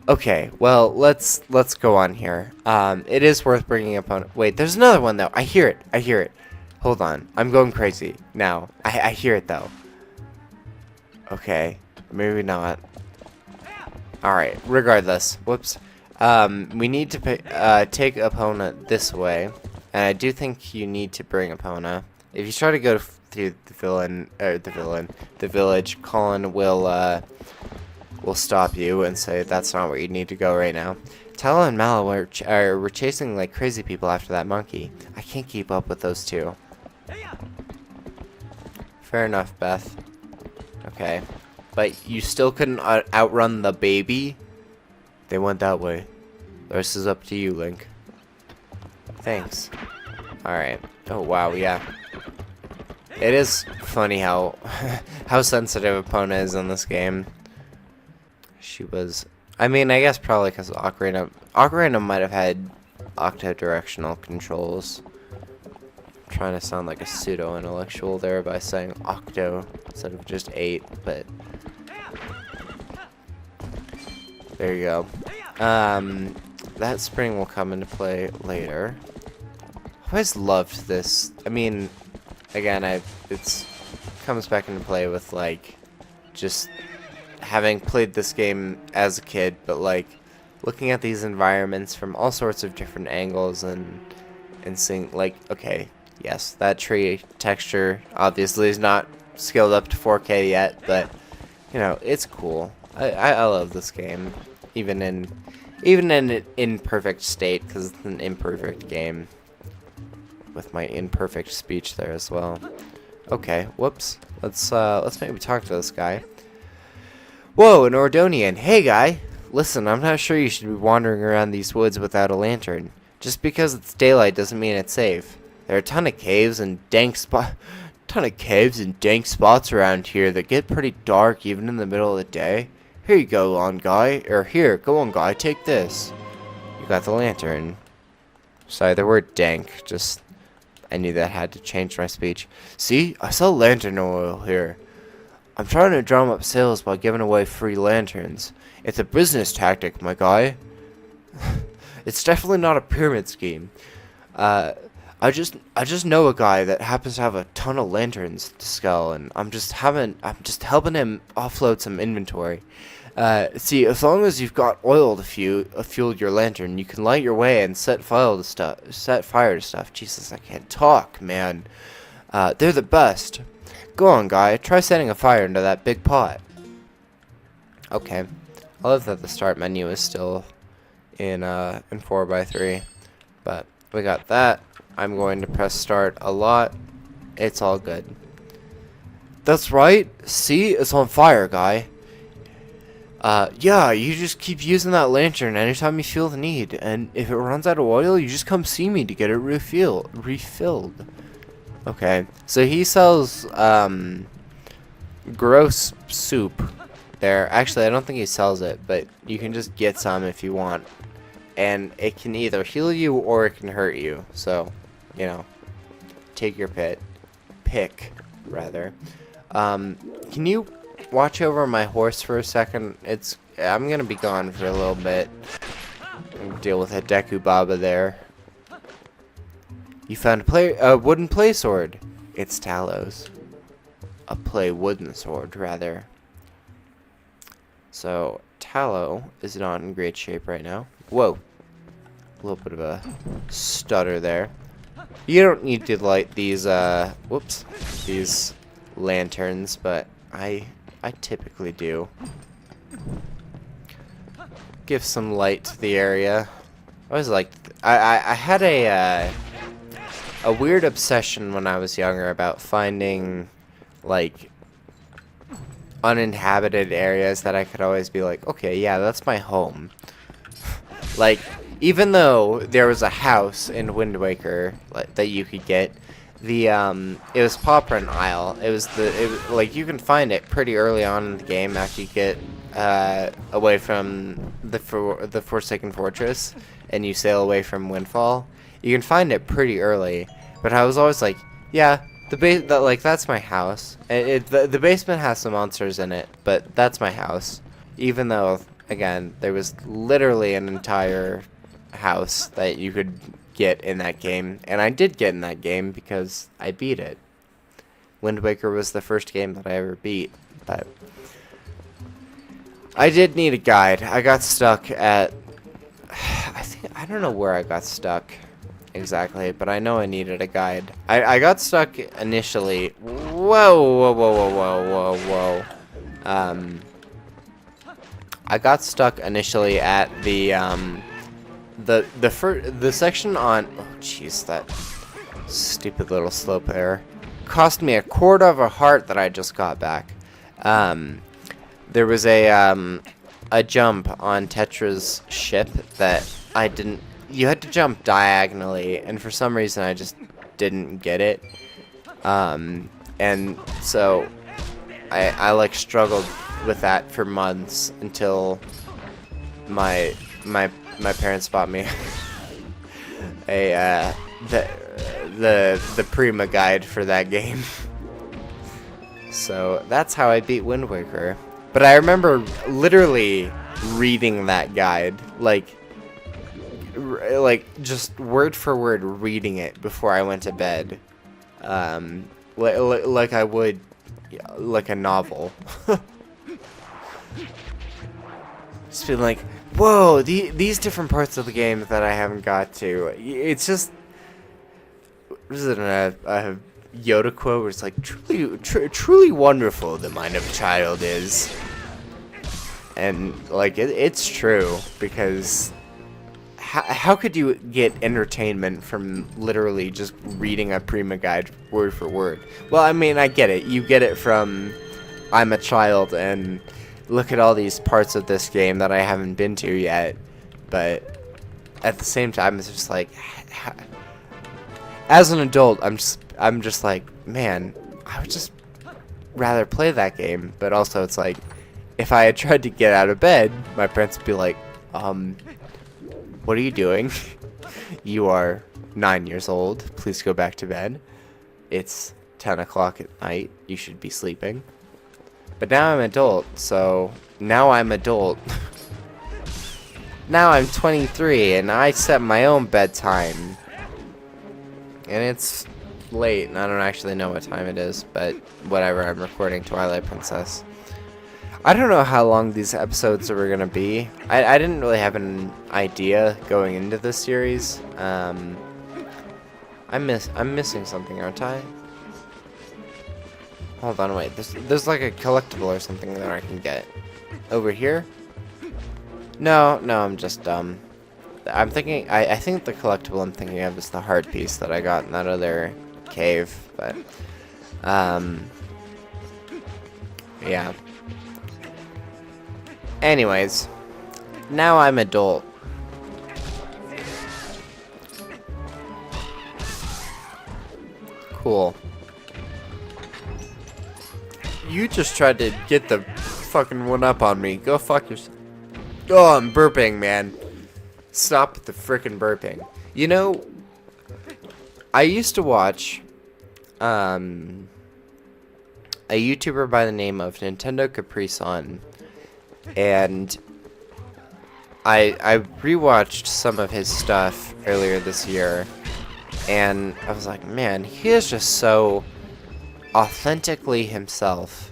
Okay, well, let's go on here. It is worth bringing up on... Wait, there's another one, though. I hear it. Hold on. I'm going crazy now. I hear it, though. Okay, maybe not. Alright, regardless. Whoops. We need to take Epona this way. And I do think you need to bring Epona. If you try to go through the village, Colin will stop you and say that's not where you need to go right now. Tala and Mallow were chasing like crazy people after that monkey. I can't keep up with those two. Fair enough, Beth. Okay. But you still couldn't outrun the baby? They went that way. The rest is up to you, Link. Thanks. Alright. Oh, wow, yeah. It is funny how sensitive Epona is in this game. She was... I mean, I guess probably because Ocarina might have had octo-directional controls. I'm trying to sound like a pseudo-intellectual there by saying octo instead of just 8, but... There you go. That spring will come into play later. I've always loved this. I mean, again, it's comes back into play with, like, just... having played this game as a kid, but like looking at these environments from all sorts of different angles and seeing like, okay, yes, that tree texture obviously is not scaled up to 4K yet, but you know, it's cool. I love this game, even in even in an imperfect state, because it's an imperfect game. With my imperfect speech there as well. Okay, whoops. Let's maybe talk to this guy. Whoa, an Ordonian. Hey, guy. Listen, I'm not sure you should be wandering around these woods without a lantern. Just because it's daylight doesn't mean it's safe. There are a ton of caves and dank spots around here that get pretty dark even in the middle of the day. Here you go, go on, guy, take this. You got the lantern. Sorry, the word dank, I knew that had to change my speech. See, I sell lantern oil here. I'm trying to drum up sales by giving away free lanterns. It's a business tactic, my guy. It's definitely not a pyramid scheme. I just know a guy that happens to have a ton of lanterns to sell, and I'm just helping him offload some inventory. See, as long as you've got oil to fuel your lantern, you can light your way and set fire to stuff. Jesus, I can't talk, man. They're the best. Go on, guy. Try setting a fire into that big pot. Okay. I love that the start menu is still in 4x3, but we got that. I'm going to press start a lot. It's all good. That's right. See, it's on fire, guy. Yeah, you just keep using that lantern anytime you feel the need, and if it runs out of oil, you just come see me to get it refilled. Okay, so he sells, gross soup there. Actually, I don't think he sells it, but you can just get some if you want. And it can either heal you or it can hurt you, so, you know, take your pick, rather. Can you watch over my horse for a second? I'm gonna be gone for a little bit. Deal with a Deku Baba there. You found a wooden play sword. It's Talos. A wooden sword, rather. So Tallow is not in great shape right now. Whoa, a little bit of a stutter there. You don't need to light these these lanterns, but I typically do. Give some light to the area. I was like, I had a weird obsession when I was younger about finding like uninhabited areas that I could always be like, okay, yeah, that's my home. Like, even though there was a house in Wind Waker that you could get, it was Paw Print Isle. Like, you can find it pretty early on in the game after you get away from the Forsaken Fortress and you sail away from Windfall. You can find it pretty early, but I was always like, yeah, that's my house. The basement has some monsters in it, but that's my house. Even though, again, there was literally an entire house that you could get in that game, and I did get in that game because I beat it. Wind Waker was the first game that I ever beat, but I did need a guide. I got stuck at I don't know where I got stuck exactly, but I know I needed a guide. I got stuck initially. Whoa. I got stuck initially at the section on, oh jeez, that stupid little slope there cost me a quarter of a heart that I just got back. There was a jump on Tetra's ship that I didn't. You had to jump diagonally, and for some reason I just didn't get it. And so I like struggled with that for months until my parents bought me the Prima guide for that game. So that's how I beat Wind Waker. But I remember literally reading that guide, like just word for word reading it before I went to bed, like I would like a novel. Just being like, whoa, these different parts of the game that I haven't got to. It's just, isn't a Yoda quote where it's like, truly wonderful the mind of a child is. And, like, it's true, because how could you get entertainment from literally just reading a Prima guide word for word? Well, I mean, I get it. You get it from I'm a child and look at all these parts of this game that I haven't been to yet. But at the same time, it's just like, as an adult, I'm just like, man, I would just rather play that game. But also, it's like, if I had tried to get out of bed, my parents would be like, what are you doing? You are 9 years old. Please go back to bed. It's 10 o'clock at night. You should be sleeping. But now I'm adult, so now I'm adult. Now I'm 23 and I set my own bedtime. And it's late and I don't actually know what time it is, but whatever, I'm recording Twilight Princess. I don't know how long these episodes are going to be. I didn't really have an idea going into this series. I'm missing something, aren't I? Hold on, wait. There's like a collectible or something that I can get. Over here? No, I'm just dumb. I'm thinking, I think the collectible I'm thinking of is the heart piece that I got in that other cave, but, yeah. Anyways, now I'm adult. Cool. You just tried to get the fucking one up on me. Go fuck yourself. Oh, I'm burping, man. Stop the frickin' burping. You know, I used to watch a YouTuber by the name of Nintendo Capri Sun, and I rewatched some of his stuff earlier this year, and I was like, man, he is just so authentically himself.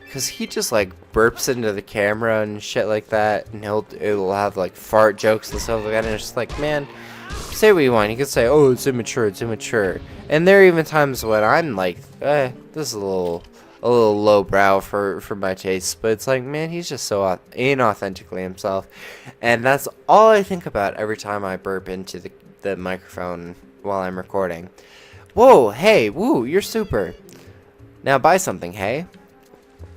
Because he just, like, burps into the camera and shit like that, and it'll have, like, fart jokes and stuff like that, and it's just like, man, say what you want. You can say, oh, it's immature. And there are even times when I'm like, this is a little lowbrow for my taste, but it's like, man, he's just so inauthentically himself. And that's all I think about every time I burp into the microphone while I'm recording. Whoa, hey, woo, you're super. Now buy something, hey?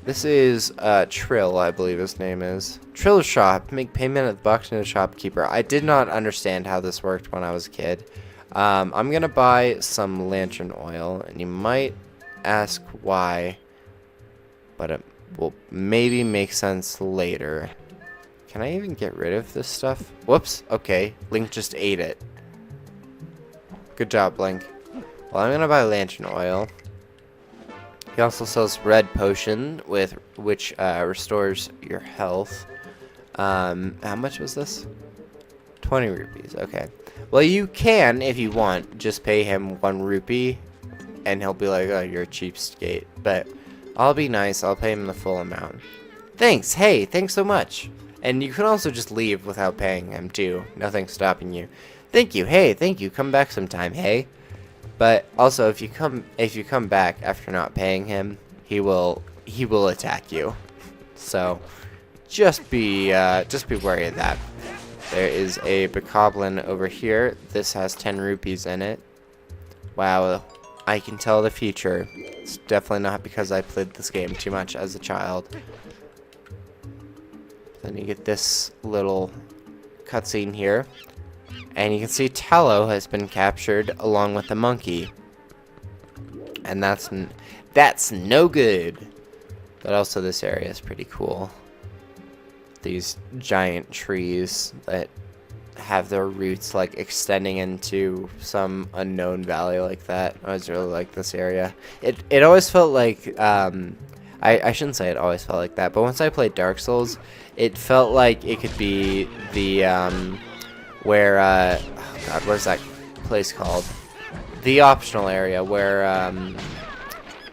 This is Trill, I believe his name is. Trill's shop. Make payment at the box to the shopkeeper. I did not understand how this worked when I was a kid. I'm going to buy some lantern oil, and you might ask why, but it will maybe make sense later. Can I even get rid of this stuff? Whoops. Okay. Link just ate it. Good job, Link. Well, I'm going to buy lantern oil. He also sells red potion, which restores your health. How much was this? 20 rupees. Okay. Well, you can, if you want, just pay him 1 rupee, and he'll be like, oh, you're a cheapskate. But I'll be nice. I'll pay him the full amount. Thanks. Hey, thanks so much. And you can also just leave without paying him, too. Nothing's stopping you. Thank you. Hey, thank you. Come back sometime, hey. But also, if you come back after not paying him, he will attack you. So, just be wary of that. There is a bokoblin over here. This has 10 rupees in it. Wow, I can tell the future. It's definitely not because I played this game too much as a child. Then you get this little cutscene here. And you can see Tallow has been captured along with the monkey. And that's no good. But also this area is pretty cool. These giant trees that have their roots like extending into some unknown valley like that. I always really like this area. It always felt like I shouldn't say it always felt like that, but once I played Dark Souls, it felt like it could be the where oh god, what is that place called? The optional area where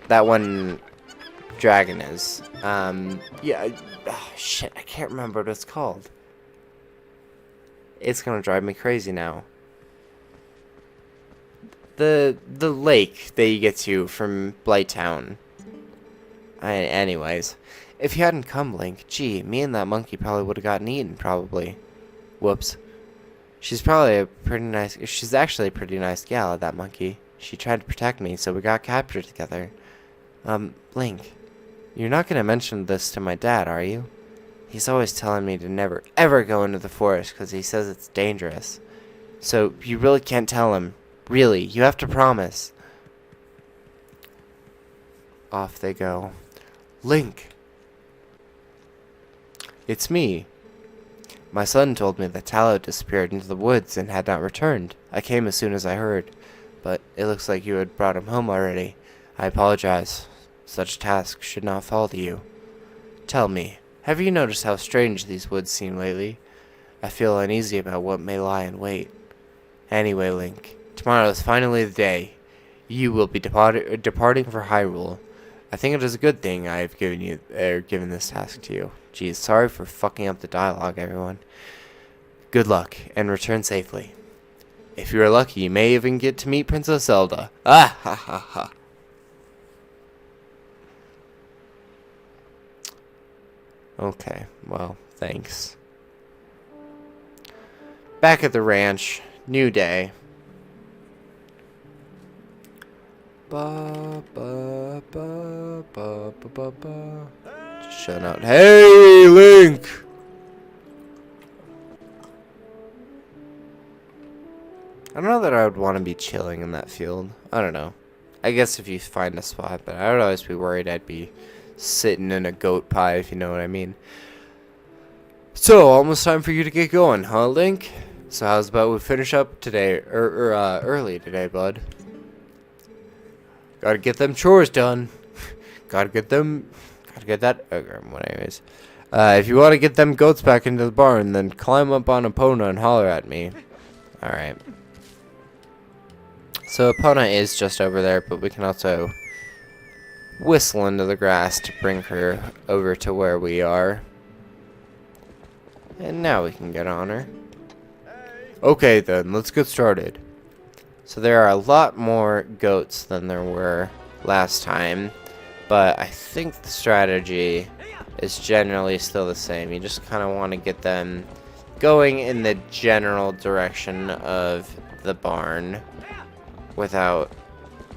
that one dragon is. Yeah, shit, I can't remember what it's called. It's gonna drive me crazy now. The lake that you get to from Blighttown. Anyways, if you hadn't come, Link, gee, me and that monkey probably would have gotten eaten, probably. Whoops. She's actually a pretty nice gal, that monkey. She tried to protect me, so we got captured together. Link, you're not gonna mention this to my dad, are you? He's always telling me to never, ever go into the forest because he says it's dangerous. So, you really can't tell him. Really, you have to promise. Off they go. Link! It's me. My son told me that Tallow disappeared into the woods and had not returned. I came as soon as I heard, but it looks like you had brought him home already. I apologize. Such a task should not fall to you. Tell me, have you noticed how strange these woods seem lately? I feel uneasy about what may lie in wait. Anyway, Link, tomorrow is finally the day. You will be departing for Hyrule. I think it is a good thing I have given this task to you. Geez, sorry for fucking up the dialogue, everyone. Good luck, and return safely. If you are lucky, you may even get to meet Princess Zelda. Ah ha ha ha. Okay, well, thanks. Back at the ranch, new day. Ba ba ba ba ba ba ba. Just shut out. Hey, Link! I don't know that I would want to be chilling in that field. I don't know. I guess if you find a spot, but I would always be worried I'd be sitting in a goat pie, if you know what I mean. So, almost time for you to get going, huh, Link? So how's about we finish up today, early today, bud? Gotta get them chores done. Gotta get that. Anyways, if you want to get them goats back into the barn, then climb up on Epona and holler at me. All right. So Epona is just over there, but we can also whistle into the grass to bring her over to where we are. And now we can get on her. Okay then, let's get started. So there are a lot more goats than there were last time, but I think the strategy is generally still the same. You just kind of want to get them going in the general direction of the barn without,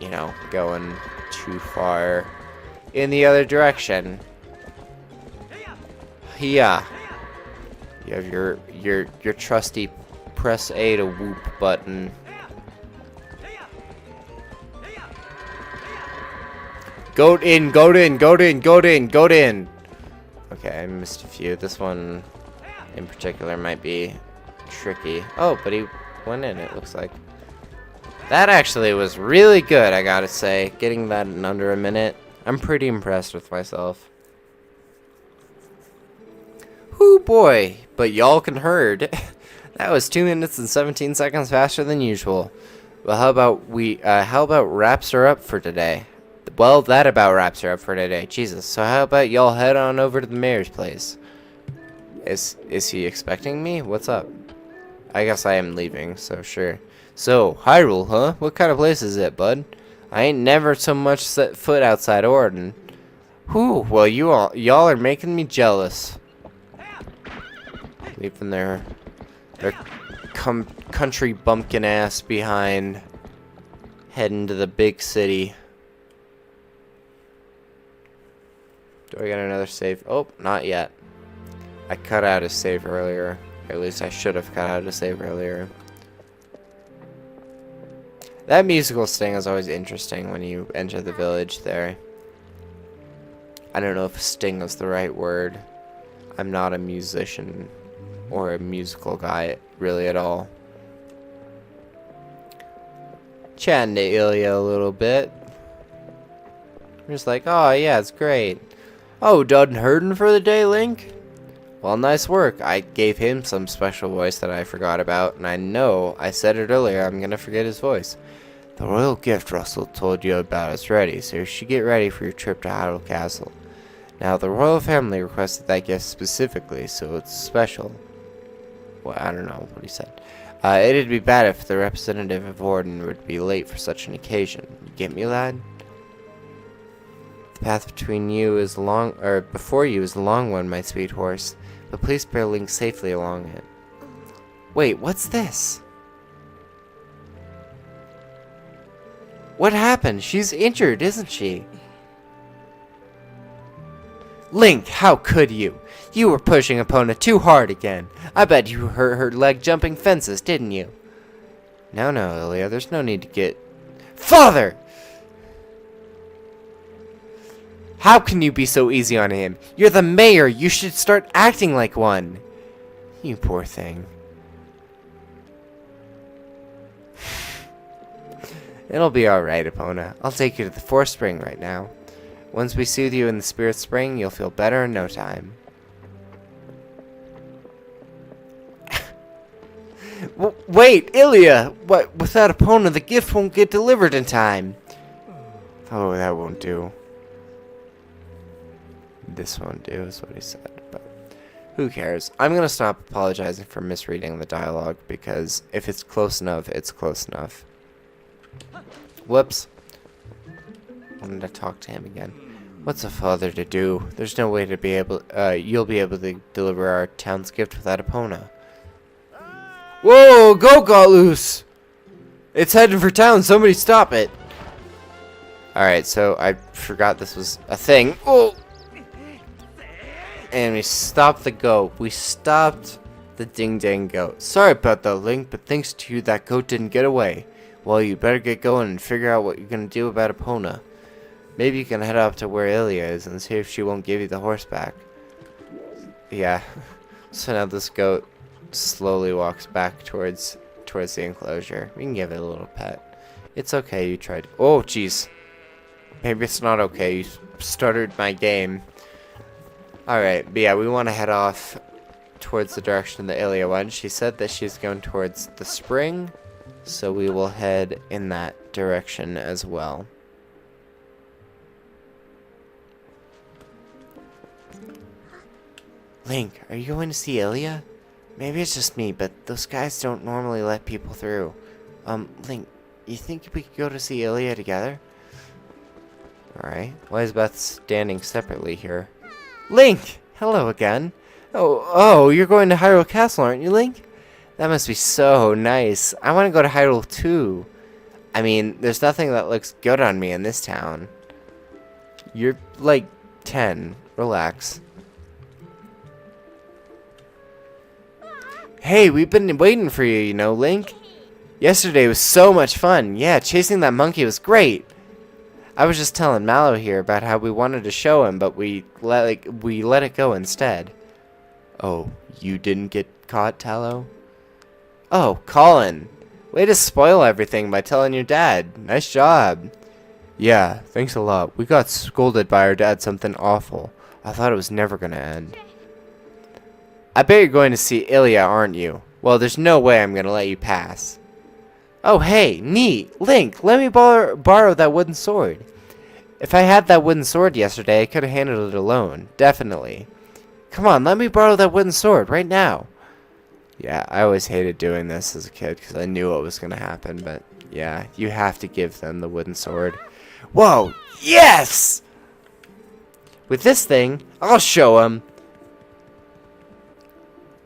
you know, going too far in the other direction. Yeah. You have your trusty press A to whoop button. Goat in, goat in, goat in, goat in, goat in. Okay, I missed a few. This one in particular might be tricky. Oh, but he went in, it looks like. That actually was really good, I gotta say. Getting that in under a minute. I'm pretty impressed with myself. Whoo boy, but y'all can herd. That was 2 minutes and 17 seconds faster than usual. Well, how about wraps her up for today? Well, that about wraps her up for today. Jesus. So how about y'all head on over to the mayor's place? Is he expecting me? What's up? I guess I am leaving, so sure. So, Hyrule, huh? What kind of place is it, bud? I ain't never so much set foot outside Orden. Whew, well y'all are making me jealous. Leaving their country bumpkin ass behind. Heading to the big city. Do I get another save? Oh, not yet. I cut out a save earlier. Or at least I should have cut out a save earlier. That musical sting is always interesting when you enter the village there. I don't know if sting is the right word. I'm not a musician or a musical guy really at all. Chatting to Ilya a little bit. I'm just like, oh yeah, it's great. Oh, done herding for the day, Link? Well, nice work. I gave him some special voice that I forgot about, and I know I said it earlier, I'm gonna forget his voice. The royal gift Russell told you about is ready, so you should get ready for your trip to Hyrule Castle. Now, the royal family requested that gift specifically, so it's special. Well, I don't know what he said. It'd be bad if the representative of Orden would be late for such an occasion. You get me, lad? The path between you is long, or before you is a long one, my sweet horse, but please bear Link safely along it. Wait, what's this? What happened? She's injured, isn't she? Link, how could you? You were pushing Epona too hard again. I bet you hurt her leg jumping fences, didn't you? No, Ilya, there's no need to get... Father! How can you be so easy on him? You're the mayor. You should start acting like one. You poor thing. It'll be alright, Epona. I'll take you to the Forest Spring right now. Once we soothe you in the Spirit Spring, you'll feel better in no time. Wait, Ilya! What? Without Epona, the gift won't get delivered in time. Oh, that won't do. This won't do, is what he said, but who cares? I'm gonna stop apologizing for misreading the dialogue, because if it's close enough, it's close enough. Whoops. Wanted to talk to him again. What's a father to do? There's no way to be able, you'll be able to deliver our town's gift without Epona. Whoa, go got loose! It's heading for town, somebody stop it! Alright, so I forgot this was a thing. Oh! And we stopped the goat. We stopped the ding-dang goat. Sorry about that, Link, but thanks to you, that goat didn't get away. Well, you better get going and figure out what you're going to do about Epona. Maybe you can head up to where Ilya is and see if she won't give you the horse back. Yeah. So now this goat slowly walks back towards the enclosure. We can give it a little pet. It's okay, you tried. Oh, jeez. Maybe it's not okay. You started my game. Alright, but yeah, we want to head off towards the direction that Ilya went. She said that she's going towards the spring, so we will head in that direction as well. Link, are you going to see Ilya? Maybe it's just me, but those guys don't normally let people through. Link, you think we could go to see Ilya together? Alright, why is Beth standing separately here? Link! Hello again. Oh, you're going to Hyrule Castle, aren't you, Link? That must be so nice. I want to go to Hyrule too. I mean, there's nothing that looks good on me in this town. You're like 10. Relax. Hey, we've been waiting for you, you know, Link. Yesterday was so much fun. Yeah, chasing that monkey was great. I was just telling Mallow here about how we wanted to show him, but we let it go instead. Oh, you didn't get caught, Tallow? Oh, Colin. Way to spoil everything by telling your dad. Nice job. Yeah, thanks a lot. We got scolded by our dad something awful. I thought it was never gonna end. I bet you're going to see Ilya, aren't you? Well, there's no way I'm gonna let you pass. Oh, hey, neat. Link, let me borrow that wooden sword. If I had that wooden sword yesterday, I could have handled it alone. Definitely. Come on, let me borrow that wooden sword right now. Yeah, I always hated doing this as a kid because I knew what was going to happen. But, yeah, you have to give them the wooden sword. Whoa, yes! With this thing, I'll show them.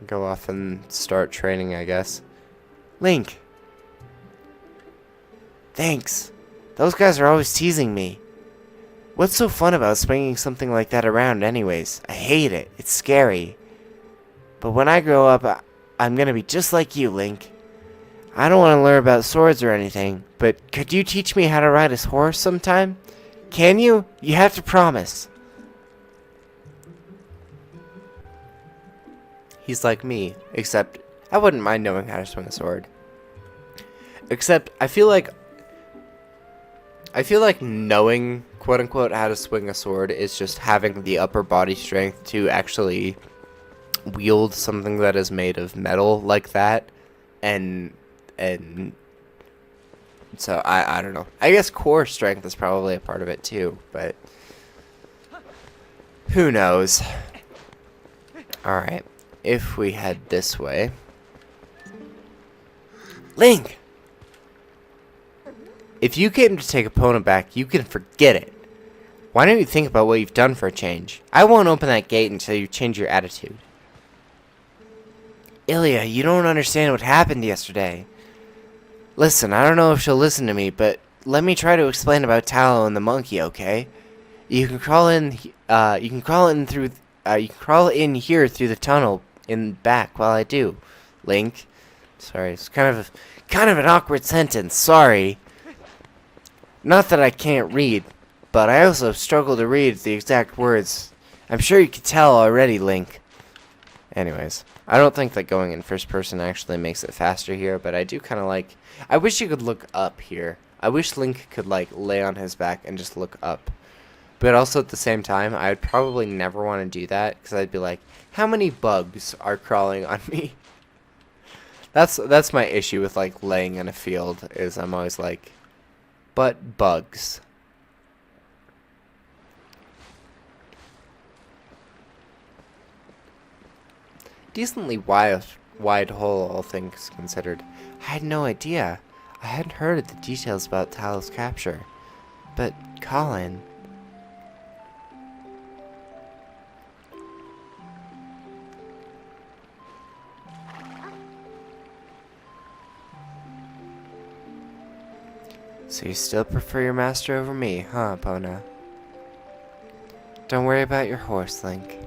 Go off and start training, I guess. Link. Thanks. Those guys are always teasing me. What's so fun about swinging something like that around anyways? I hate it. It's scary. But when I grow up, I'm gonna be just like you, Link. I don't want to learn about swords or anything, but could you teach me how to ride a horse sometime? Can you? You have to promise. He's like me, except I wouldn't mind knowing how to swing a sword. Except I feel like knowing, quote unquote, how to swing a sword is just having the upper body strength to actually wield something that is made of metal like that, and so I don't know. I guess core strength is probably a part of it too, but who knows. Alright, if we head this way. Link! If you came to take Epona back, you can forget it. Why don't you think about what you've done for a change? I won't open that gate until you change your attitude. Ilya, you don't understand what happened yesterday. Listen, I don't know if she'll listen to me, but let me try to explain about Tallow and the monkey, okay? You can crawl in. You can crawl in through. You can crawl in here through the tunnel in back while I do. Link. Sorry, it's kind of an awkward sentence. Sorry. Not that I can't read, but I also struggle to read the exact words. I'm sure you can tell already, Link. Anyways, I don't think that going in first person actually makes it faster here, but I do kind of like. I wish you could look up here. I wish Link could like lay on his back and just look up. But also at the same time, I would probably never want to do that because I'd be like, how many bugs are crawling on me? That's my issue with like laying in a field is I'm always like, but bugs. Decently wide hole, all things considered. I had no idea. I hadn't heard of the details about Talow's capture. But, Colin... So you still prefer your master over me, huh, Pona? Don't worry about your horse, Link.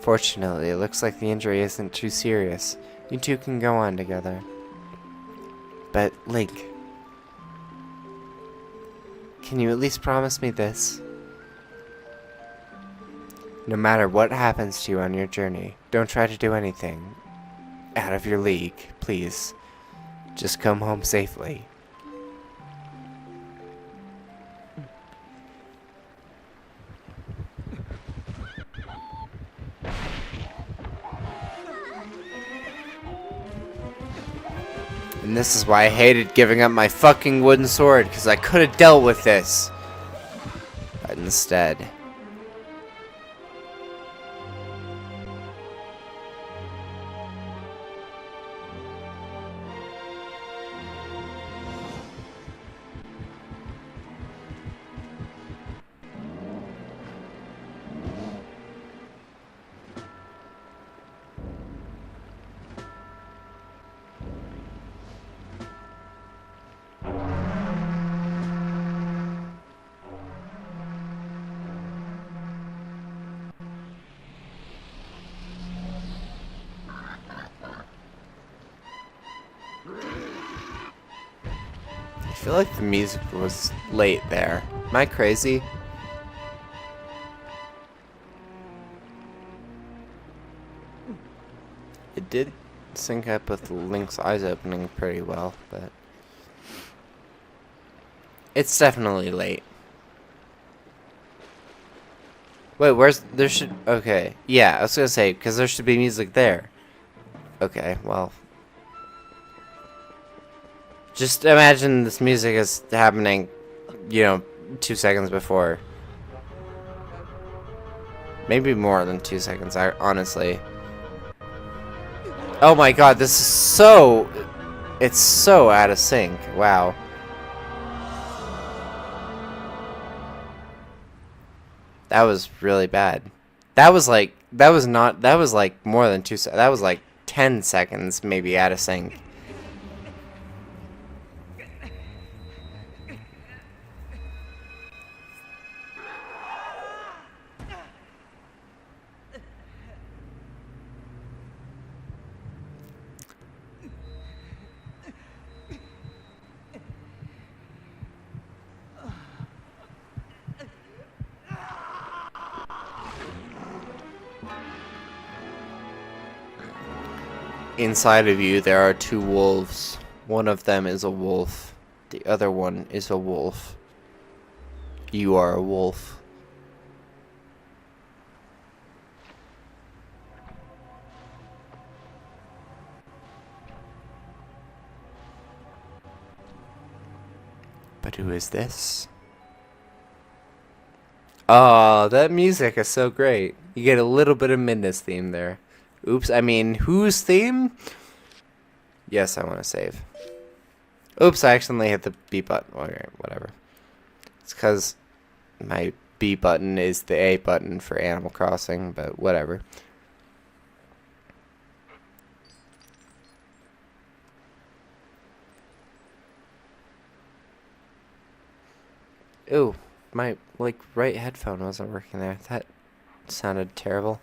Fortunately, it looks like the injury isn't too serious. You two can go on together. But, Link, can you at least promise me this? No matter what happens to you on your journey, don't try to do anything out of your league, please. Just come home safely. And this is why I hated giving up my fucking wooden sword, because I could have dealt with this. But instead... I feel like the music was late there. Am I crazy? It did sync up with Link's eyes opening pretty well, but... It's definitely late. Wait, where's... There should... Okay. Yeah, I was gonna say, because there should be music there. Okay, well... Just imagine this music is happening, you know, 2 seconds before. Maybe more than 2 seconds, honestly. Oh my god, this is so... It's so out of sync. Wow. That was really bad. That was like... That was not... That was like more than 2 seconds. That was like 10 seconds maybe out of sync. Inside of you, there are 2 wolves. One of them is a wolf. The other one is a wolf. You are a wolf. But who is this? Oh, that music is so great. You get a little bit of Midna's theme there. Oops, I mean, whose theme? Yes, I want to save. Oops, I accidentally hit the B button. Okay, whatever. It's because my B button is the A button for Animal Crossing, but whatever. Ooh, my right headphone wasn't working there. That sounded terrible.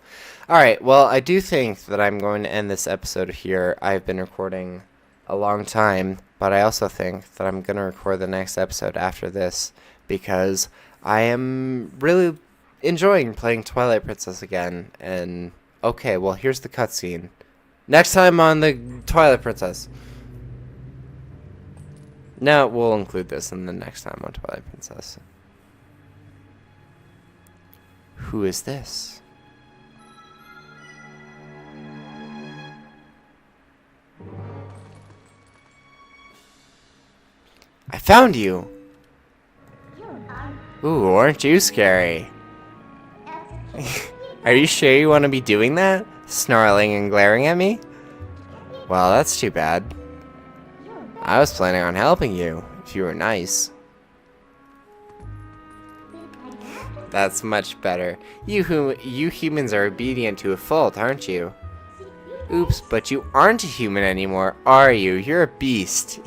Alright, well, I do think that I'm going to end this episode here. I've been recording a long time, but I also think that I'm going to record the next episode after this because I am really enjoying playing Twilight Princess again. And, okay, well, here's the cutscene. Next time on the Twilight Princess. No, we'll include this in the next time on Twilight Princess. Who is this? I found you! Ooh, aren't you scary? Are you sure you want to be doing that? Snarling and glaring at me? Well, that's too bad. I was planning on helping you, if you were nice. That's much better. You humans are obedient to a fault, aren't you? Oops, but you aren't a human anymore, are you? You're a beast.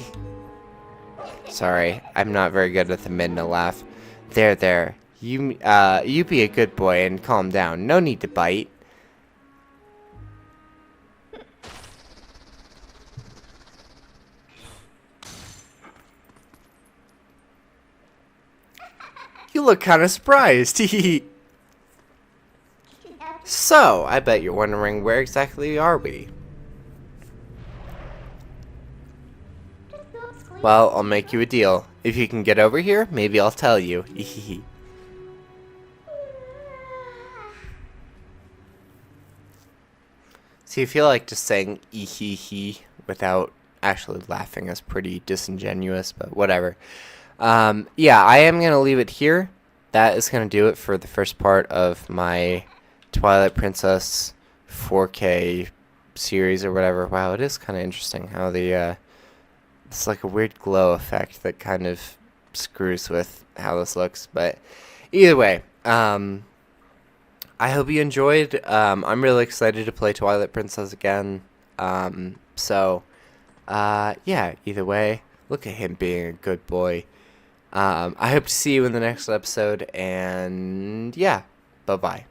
Sorry, I'm not very good at the midnight laugh. There. You be a good boy and calm down. No need to bite. You look kind of surprised. So, I bet you're wondering where exactly are we? Well, I'll make you a deal. If you can get over here, maybe I'll tell you. See, I feel like just saying without actually laughing is pretty disingenuous, but whatever. Yeah, I am going to leave it here. That is going to do it for the first part of my Twilight Princess 4K series or whatever. Wow, it is kind of interesting how it's like a weird glow effect that kind of screws with how this looks. But either way, I hope you enjoyed. I'm really excited to play Twilight Princess again. Yeah, either way, look at him being a good boy. I hope to see you in the next episode, and yeah, bye-bye.